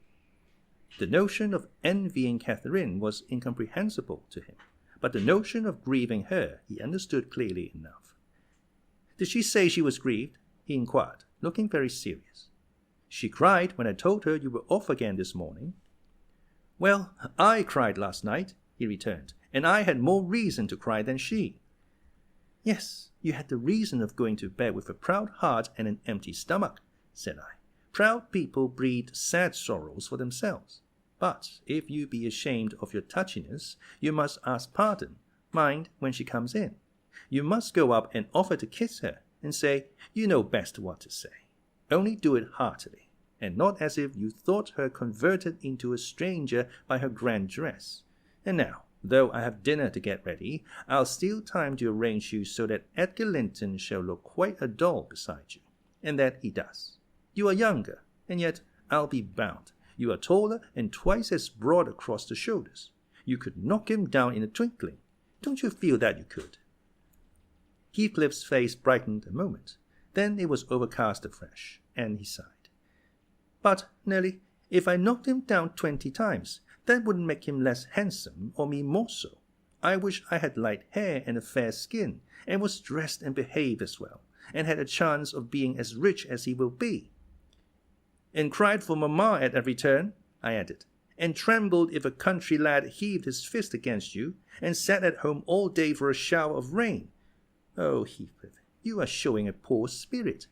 The notion of envying Catherine was incomprehensible to him, but the notion of grieving her he understood clearly enough. "Did she say she was grieved?" he inquired, looking very serious. She cried when I told her you were off again this morning." "Well, I cried last night," he returned, "and I had more reason to cry than she." "Yes, you had the reason of going to bed with a proud heart and an empty stomach," said I. "Proud people breed sad sorrows for themselves. But if you be ashamed of your touchiness, you must ask pardon, mind, when she comes in. You must go up and offer to kiss her, and say, you know best what to say. Only do it heartily, and not as if you thought her converted into a stranger by her grand dress. And now, though I have dinner to get ready, I'll steal time to arrange you so that Edgar Linton shall look quite a doll beside you, and that he does. You are younger, and yet I'll be bound you are taller and twice as broad across the shoulders. You could knock him down in a twinkling. Don't you feel that you could?" Heathcliff's face brightened a moment. Then it was overcast afresh, and he sighed. "But, Nelly, if I knocked him down 20 times, that wouldn't make him less handsome or me more so. I wish I had light hair and a fair skin, and was dressed and behaved as well, and had a chance of being as rich as he will be." "And cried for mamma at every turn," I added, "and trembled if a country lad heaved his fist against you, and sat at home all day for a shower of rain. Oh, Heathcliff, you are showing a poor spirit.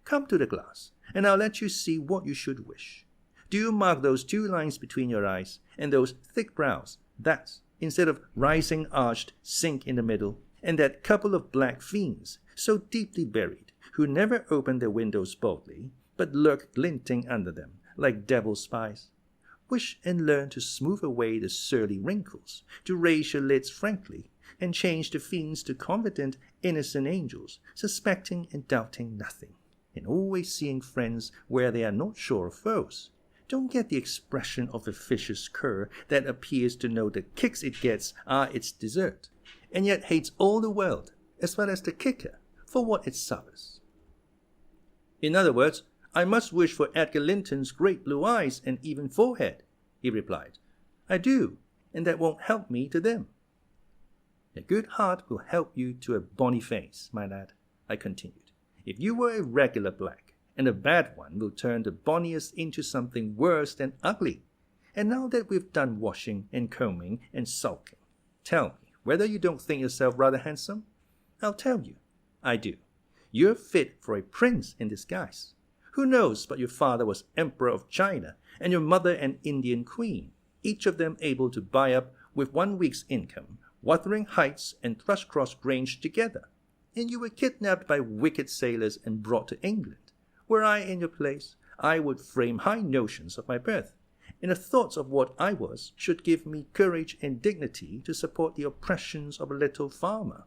Come to the glass, and I'll let you see what you should wish. Do you mark those 2 lines between your eyes, and those thick brows, that, instead of rising arched, sink in the middle, and that couple of black fiends, so deeply buried, who never open their windows boldly, but lurk glinting under them, like devil spies? Wish and learn to smooth away the surly wrinkles, to raise your lids frankly, and change the fiends to confident, innocent angels, suspecting and doubting nothing, and always seeing friends where they are not sure of foes. Don't get the expression of a vicious cur that appears to know the kicks it gets are its dessert, and yet hates all the world, as well as the kicker, for what it suffers. In other words, I must wish for Edgar Linton's great blue eyes and even forehead," he replied. "I do, and that won't help me to them." "A good heart will help you to a bonny face, my lad," I continued. "If you were a regular black, and a bad one will turn the bonniest into something worse than ugly. And now that we've done washing and combing and sulking, tell me whether you don't think yourself rather handsome? I'll tell you, I do. You're fit for a prince in disguise. Who knows but your father was Emperor of China, and your mother an Indian queen, each of them able to buy up with 1 week's income Wuthering Heights and Thrushcross Grange together, and you were kidnapped by wicked sailors and brought to England. Were I in your place, I would frame high notions of my birth, and the thoughts of what I was should give me courage and dignity to support the oppressions of a little farmer."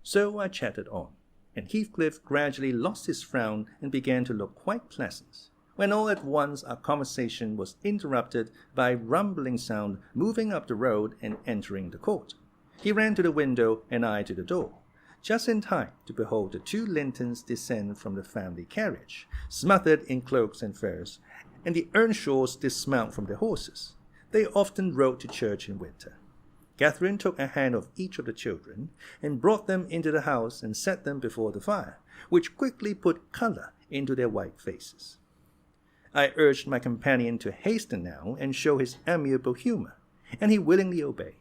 So I chatted on, and Heathcliff gradually lost his frown and began to look quite pleasant, when all at once our conversation was interrupted by a rumbling sound moving up the road and entering the court. He ran to the window and I to the door, just in time to behold the 2 Lintons descend from the family carriage, smothered in cloaks and furs, and the Earnshaws dismount from their horses. They often rode to church in winter. Catherine took a hand of each of the children and brought them into the house and set them before the fire, which quickly put colour into their white faces. I urged my companion to hasten now and show his amiable humour, and he willingly obeyed.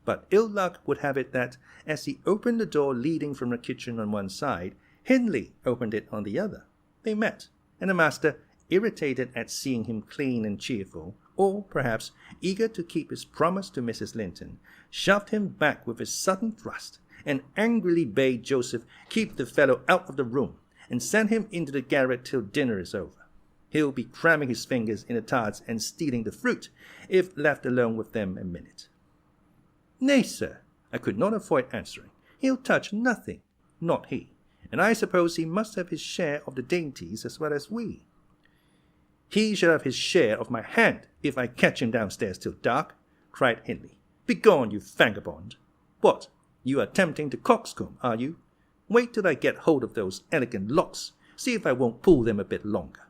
But ill luck would have it that, as he opened the door leading from the kitchen on one side, Hindley opened it on the other. They met, and the master, irritated at seeing him clean and cheerful, or, perhaps, eager to keep his promise to Mrs. Linton, shoved him back with a sudden thrust, and angrily bade Joseph keep the fellow out of the room, and send him into the garret till dinner is over. He'll be cramming his fingers in the tarts and stealing the fruit, if left alone with them a minute. "Nay, sir," I could not avoid answering, "he'll touch nothing, not he, and I suppose he must have his share of the dainties as well as we." "He shall have his share of my hand, if I catch him downstairs till dark," cried Hindley. "Begone, you vagabond! What, you are attempting to coxcomb, are you? Wait till I get hold of those elegant locks, see if I won't pull them a bit longer."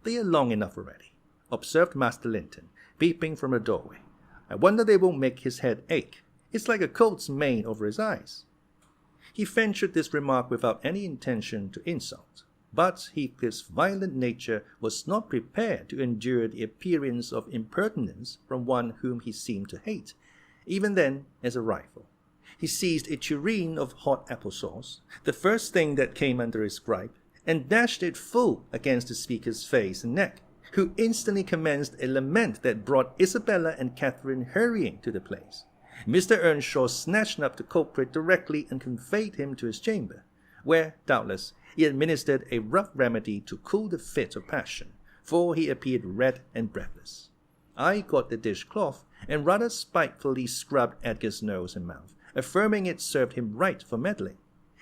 "They are long enough already," observed Master Linton, peeping from the doorway. "I wonder they won't make his head ache. It's like a colt's mane over his eyes." He ventured this remark without any intention to insult, but Heathcliff's violent nature was not prepared to endure the appearance of impertinence from one whom he seemed to hate, even then as a rival. He seized a tureen of hot apple sauce, the first thing that came under his gripe, and dashed it full against the speaker's face and neck, who instantly commenced a lament that brought Isabella and Catherine hurrying to the place. Mr. Earnshaw snatched up the culprit directly and conveyed him to his chamber, where, doubtless, he administered a rough remedy to cool the fit of passion, for he appeared red and breathless. I got the dishcloth and rather spitefully scrubbed Edgar's nose and mouth, affirming it served him right for meddling.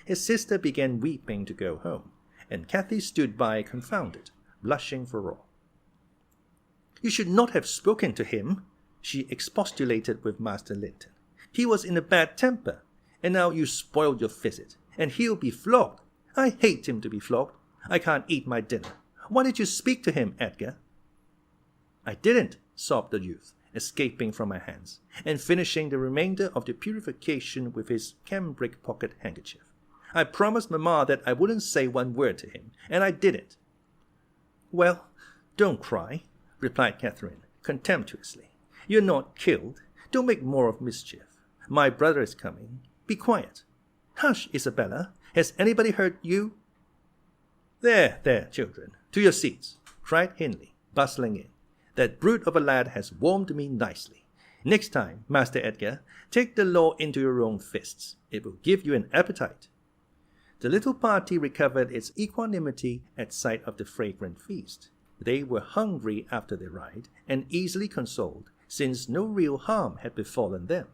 His sister began weeping to go home, and Cathy stood by confounded, blushing for all. "You should not have spoken to him," she expostulated with Master Linton. "He was in a bad temper, and now you spoiled your visit, and he'll be flogged. I hate him to be flogged. I can't eat my dinner. Why did you speak to him, Edgar?" "I didn't," sobbed the youth, escaping from my hands, and finishing the remainder of the purification with his cambric pocket handkerchief. "I promised Mamma that I wouldn't say one word to him, and I didn't." "Well, don't cry," replied Catherine, contemptuously. "You're not killed. Don't make more of mischief. My brother is coming. Be quiet." "Hush, Isabella. Has anybody hurt you?" There, children, to your seats," cried Hindley, bustling in. "That brute of a lad has warmed me nicely. Next time, Master Edgar, take the law into your own fists. It will give you an appetite." The little party recovered its equanimity at sight of the fragrant feast. They were hungry after their ride, and easily consoled, since no real harm had befallen them.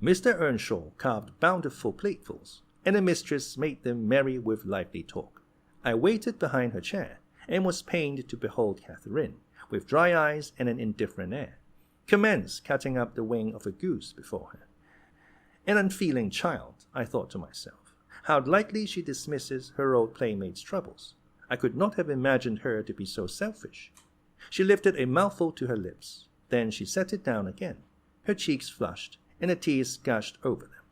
Mr. Earnshaw carved bountiful platefuls, and the mistress made them merry with lively talk. I waited behind her chair, and was pained to behold Catherine, with dry eyes and an indifferent air, commence cutting up the wing of a goose before her. An unfeeling child, I thought to myself. How lightly she dismisses her old playmate's troubles. I could not have imagined her to be so selfish. She lifted a mouthful to her lips. Then she set it down again. Her cheeks flushed, and the tears gushed over them.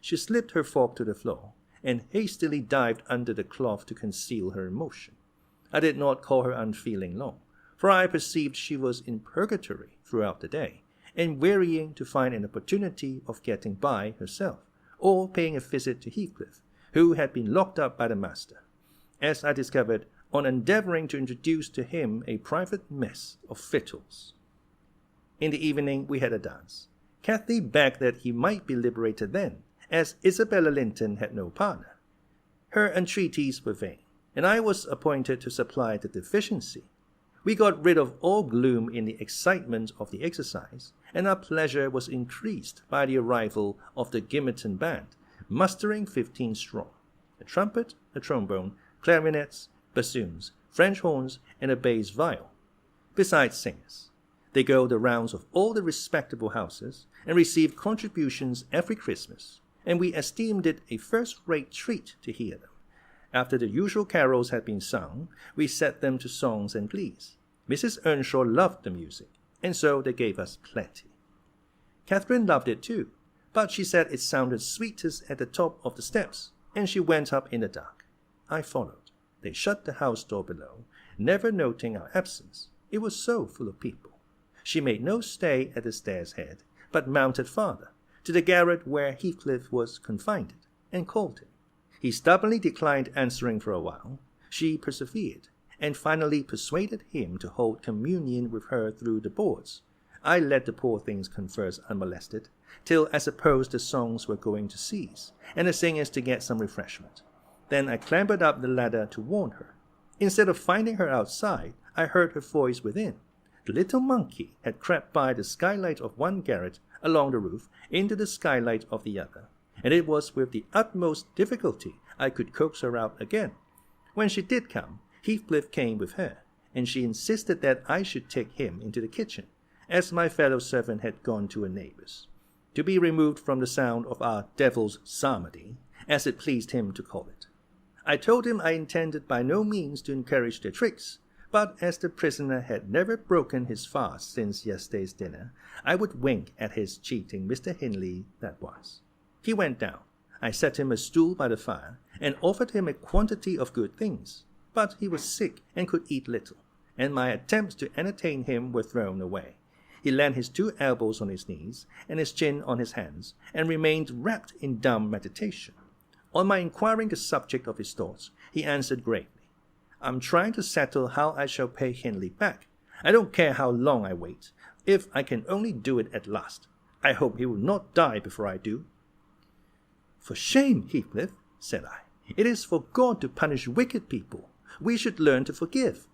She slipped her fork to the floor, and hastily dived under the cloth to conceal her emotion. I did not call her unfeeling long, for I perceived she was in purgatory throughout the day, and wearying to find an opportunity of getting by herself, or paying a visit to Heathcliff, who had been locked up by the master, as I discovered on endeavouring to introduce to him a private mess of victuals. In the evening we had a dance. Cathy begged that he might be liberated then, as Isabella Linton had no partner. Her entreaties were vain, and I was appointed to supply the deficiency. We got rid of all gloom in the excitement of the exercise, and our pleasure was increased by the arrival of the Gimmerton band, mustering 15 strong, a trumpet, a trombone, clarinets, bassoons, French horns, and a bass viol, besides singers. They go the rounds of all the respectable houses, and receive contributions every Christmas, and we esteemed it a first-rate treat to hear them. After the usual carols had been sung, we set them to songs and glees. Mrs. Earnshaw loved the music, and so they gave us plenty. Catherine loved it too, but she said it sounded sweetest at the top of the steps, and she went up in the dark. I followed. They shut the house door below, never noting our absence. It was so full of people. She made no stay at the stairs' head, but mounted farther, to the garret where Heathcliff was confined, and called him. He stubbornly declined answering for a while. She persevered, and finally persuaded him to hold communion with her through the boards. I let the poor things converse unmolested, till I supposed the songs were going to cease, and the singers to get some refreshment. Then I clambered up the ladder to warn her. Instead of finding her outside, I heard her voice within. The little monkey had crept by the skylight of one garret along the roof into the skylight of the other, and it was with the utmost difficulty I could coax her out again. When she did come, Heathcliff came with her, and she insisted that I should take him into the kitchen, as my fellow servant had gone to a neighbour's, to be removed from the sound of our devil's psalmody, as it pleased him to call it. I told him I intended by no means to encourage their tricks, but as the prisoner had never broken his fast since yesterday's dinner, I would wink at his cheating Mr. Hindley that was. He went down. I set him a stool by the fire, and offered him a quantity of good things. but he was sick and could eat little, and my attempts to entertain him were thrown away. He leaned his 2 elbows on his knees and his chin on his hands, and remained wrapped in dumb meditation. On my inquiring the subject of his thoughts, he answered gravely, "I'm trying to settle how I shall pay Hindley back. I don't care how long I wait, if I can only do it at last. I hope he will not die before I do." "For shame, Heathcliff," said I. "It is for God to punish wicked people. We should learn to forgive."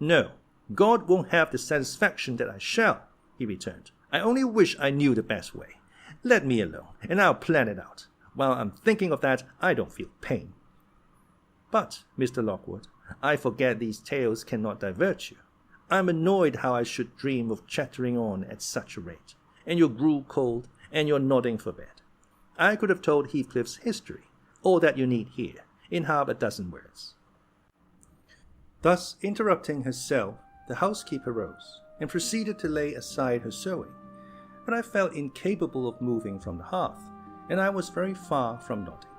"No, God won't have the satisfaction that I shall," he returned. "I only wish I knew the best way. Let me alone, and I'll plan it out. While I'm thinking of that, I don't feel pain." "But, Mr. Lockwood, I forget these tales cannot divert you. I'm annoyed how I should dream of chattering on at such a rate, and you grew cold, and you're nodding for bed. I could have told Heathcliff's history, all that you need hear, in half a dozen words." Thus interrupting herself, the housekeeper rose, and proceeded to lay aside her sewing, but I felt incapable of moving from the hearth, and I was very far from nodding.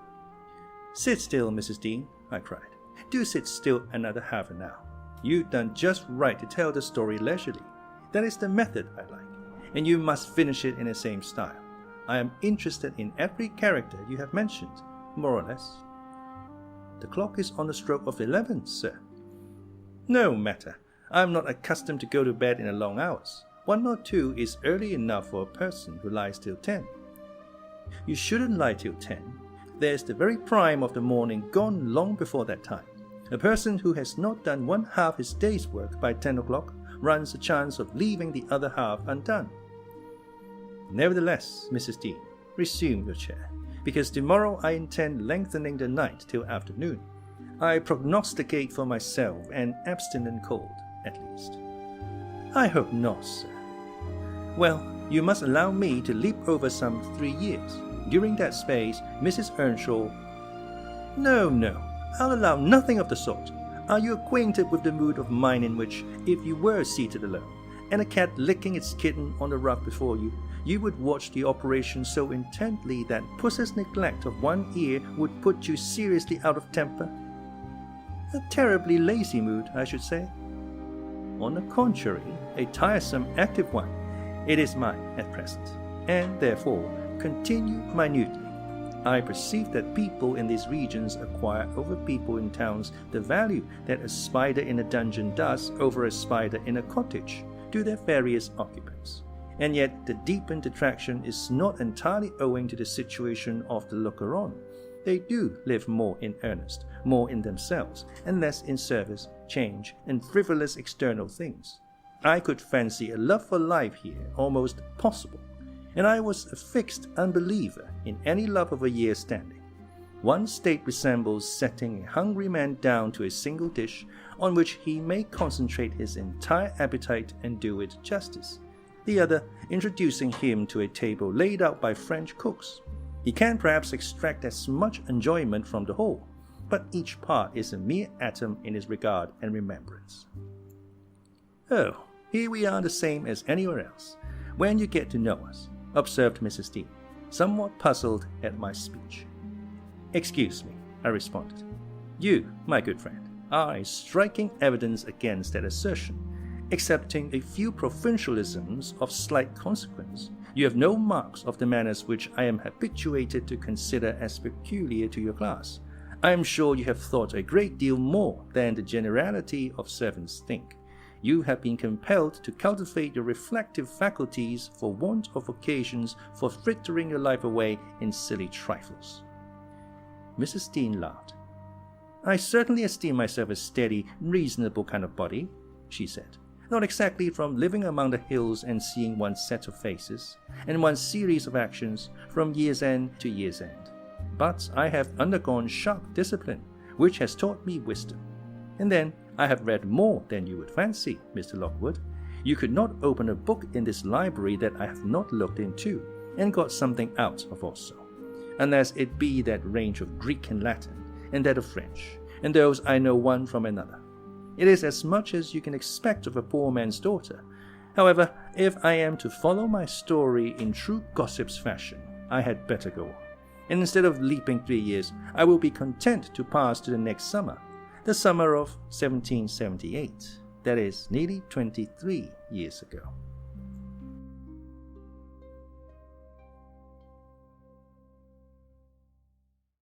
"Sit still, Mrs. Dean," I cried. "Do sit still another half an hour. You've done just right to tell the story leisurely. That is the method I like, and you must finish it in the same style. I am interested in every character you have mentioned, more or less." "The clock is on the stroke of 11, sir." "No matter. I am not accustomed to go to bed in the long hours. 1 or 2 is early enough for a person who lies till 10. "You shouldn't lie till 10. There's the very prime of the morning gone long before that time. A person who has not done 1/2 his day's work by 10 o'clock runs a chance of leaving the other half undone." "Nevertheless, Mrs. Dean, resume your chair, because tomorrow I intend lengthening the night till afternoon. I prognosticate for myself an abstinent cold, at least." "I hope not, sir." "Well, you must allow me to leap over some 3 years. During that space, Mrs. Earnshaw—" "No, I'll allow nothing of the sort. Are you acquainted with the mood of mind in which, if you were seated alone, and a cat licking its kitten on the rug before you, you would watch the operation so intently that Puss's neglect of one ear would put you seriously out of temper? A terribly lazy mood, I should say." "On the contrary, a tiresome, active one. It is mine at present, and therefore continue minutely. I perceive that people in these regions acquire over people in towns the value that a spider in a dungeon does over a spider in a cottage to their various occupants. And yet the deepened attraction is not entirely owing to the situation of the looker-on. They do live more in earnest, more in themselves, and less in service, change, and frivolous external things. I could fancy a love for life here almost possible, and I was a fixed unbeliever in any love of a year's standing. One state resembles setting a hungry man down to a single dish on which he may concentrate his entire appetite and do it justice. The other introducing him to a table laid out by French cooks. He can perhaps extract as much enjoyment from the whole, but each part is a mere atom in his regard and remembrance. "Oh, here we are the same as anywhere else, when you get to know us," observed Mrs. Dean, somewhat puzzled at my speech. "Excuse me," I responded. "You, my good friend, are a striking evidence against that assertion. Excepting a few provincialisms of slight consequence, you have no marks of the manners which I am habituated to consider as peculiar to your class. I am sure you have thought a great deal more than the generality of servants think. You have been compelled to cultivate your reflective faculties for want of occasions for frittering your life away in silly trifles." Mrs. Dean laughed. "I certainly esteem myself a steady, reasonable kind of body," she said. "Not exactly from living among the hills and seeing one set of faces, and one series of actions, from year's end to year's end. But I have undergone sharp discipline, which has taught me wisdom. And then I have read more than you would fancy, Mr. Lockwood. You could not open a book in this library that I have not looked into, and got something out of also, unless it be that range of Greek and Latin, and that of French, and those I know one from another. It is as much as you can expect of a poor man's daughter. However, if I am to follow my story in true gossip's fashion, I had better go on. And instead of leaping 3 years, I will be content to pass to the next summer. the summer of 1778, that is nearly 23 years ago.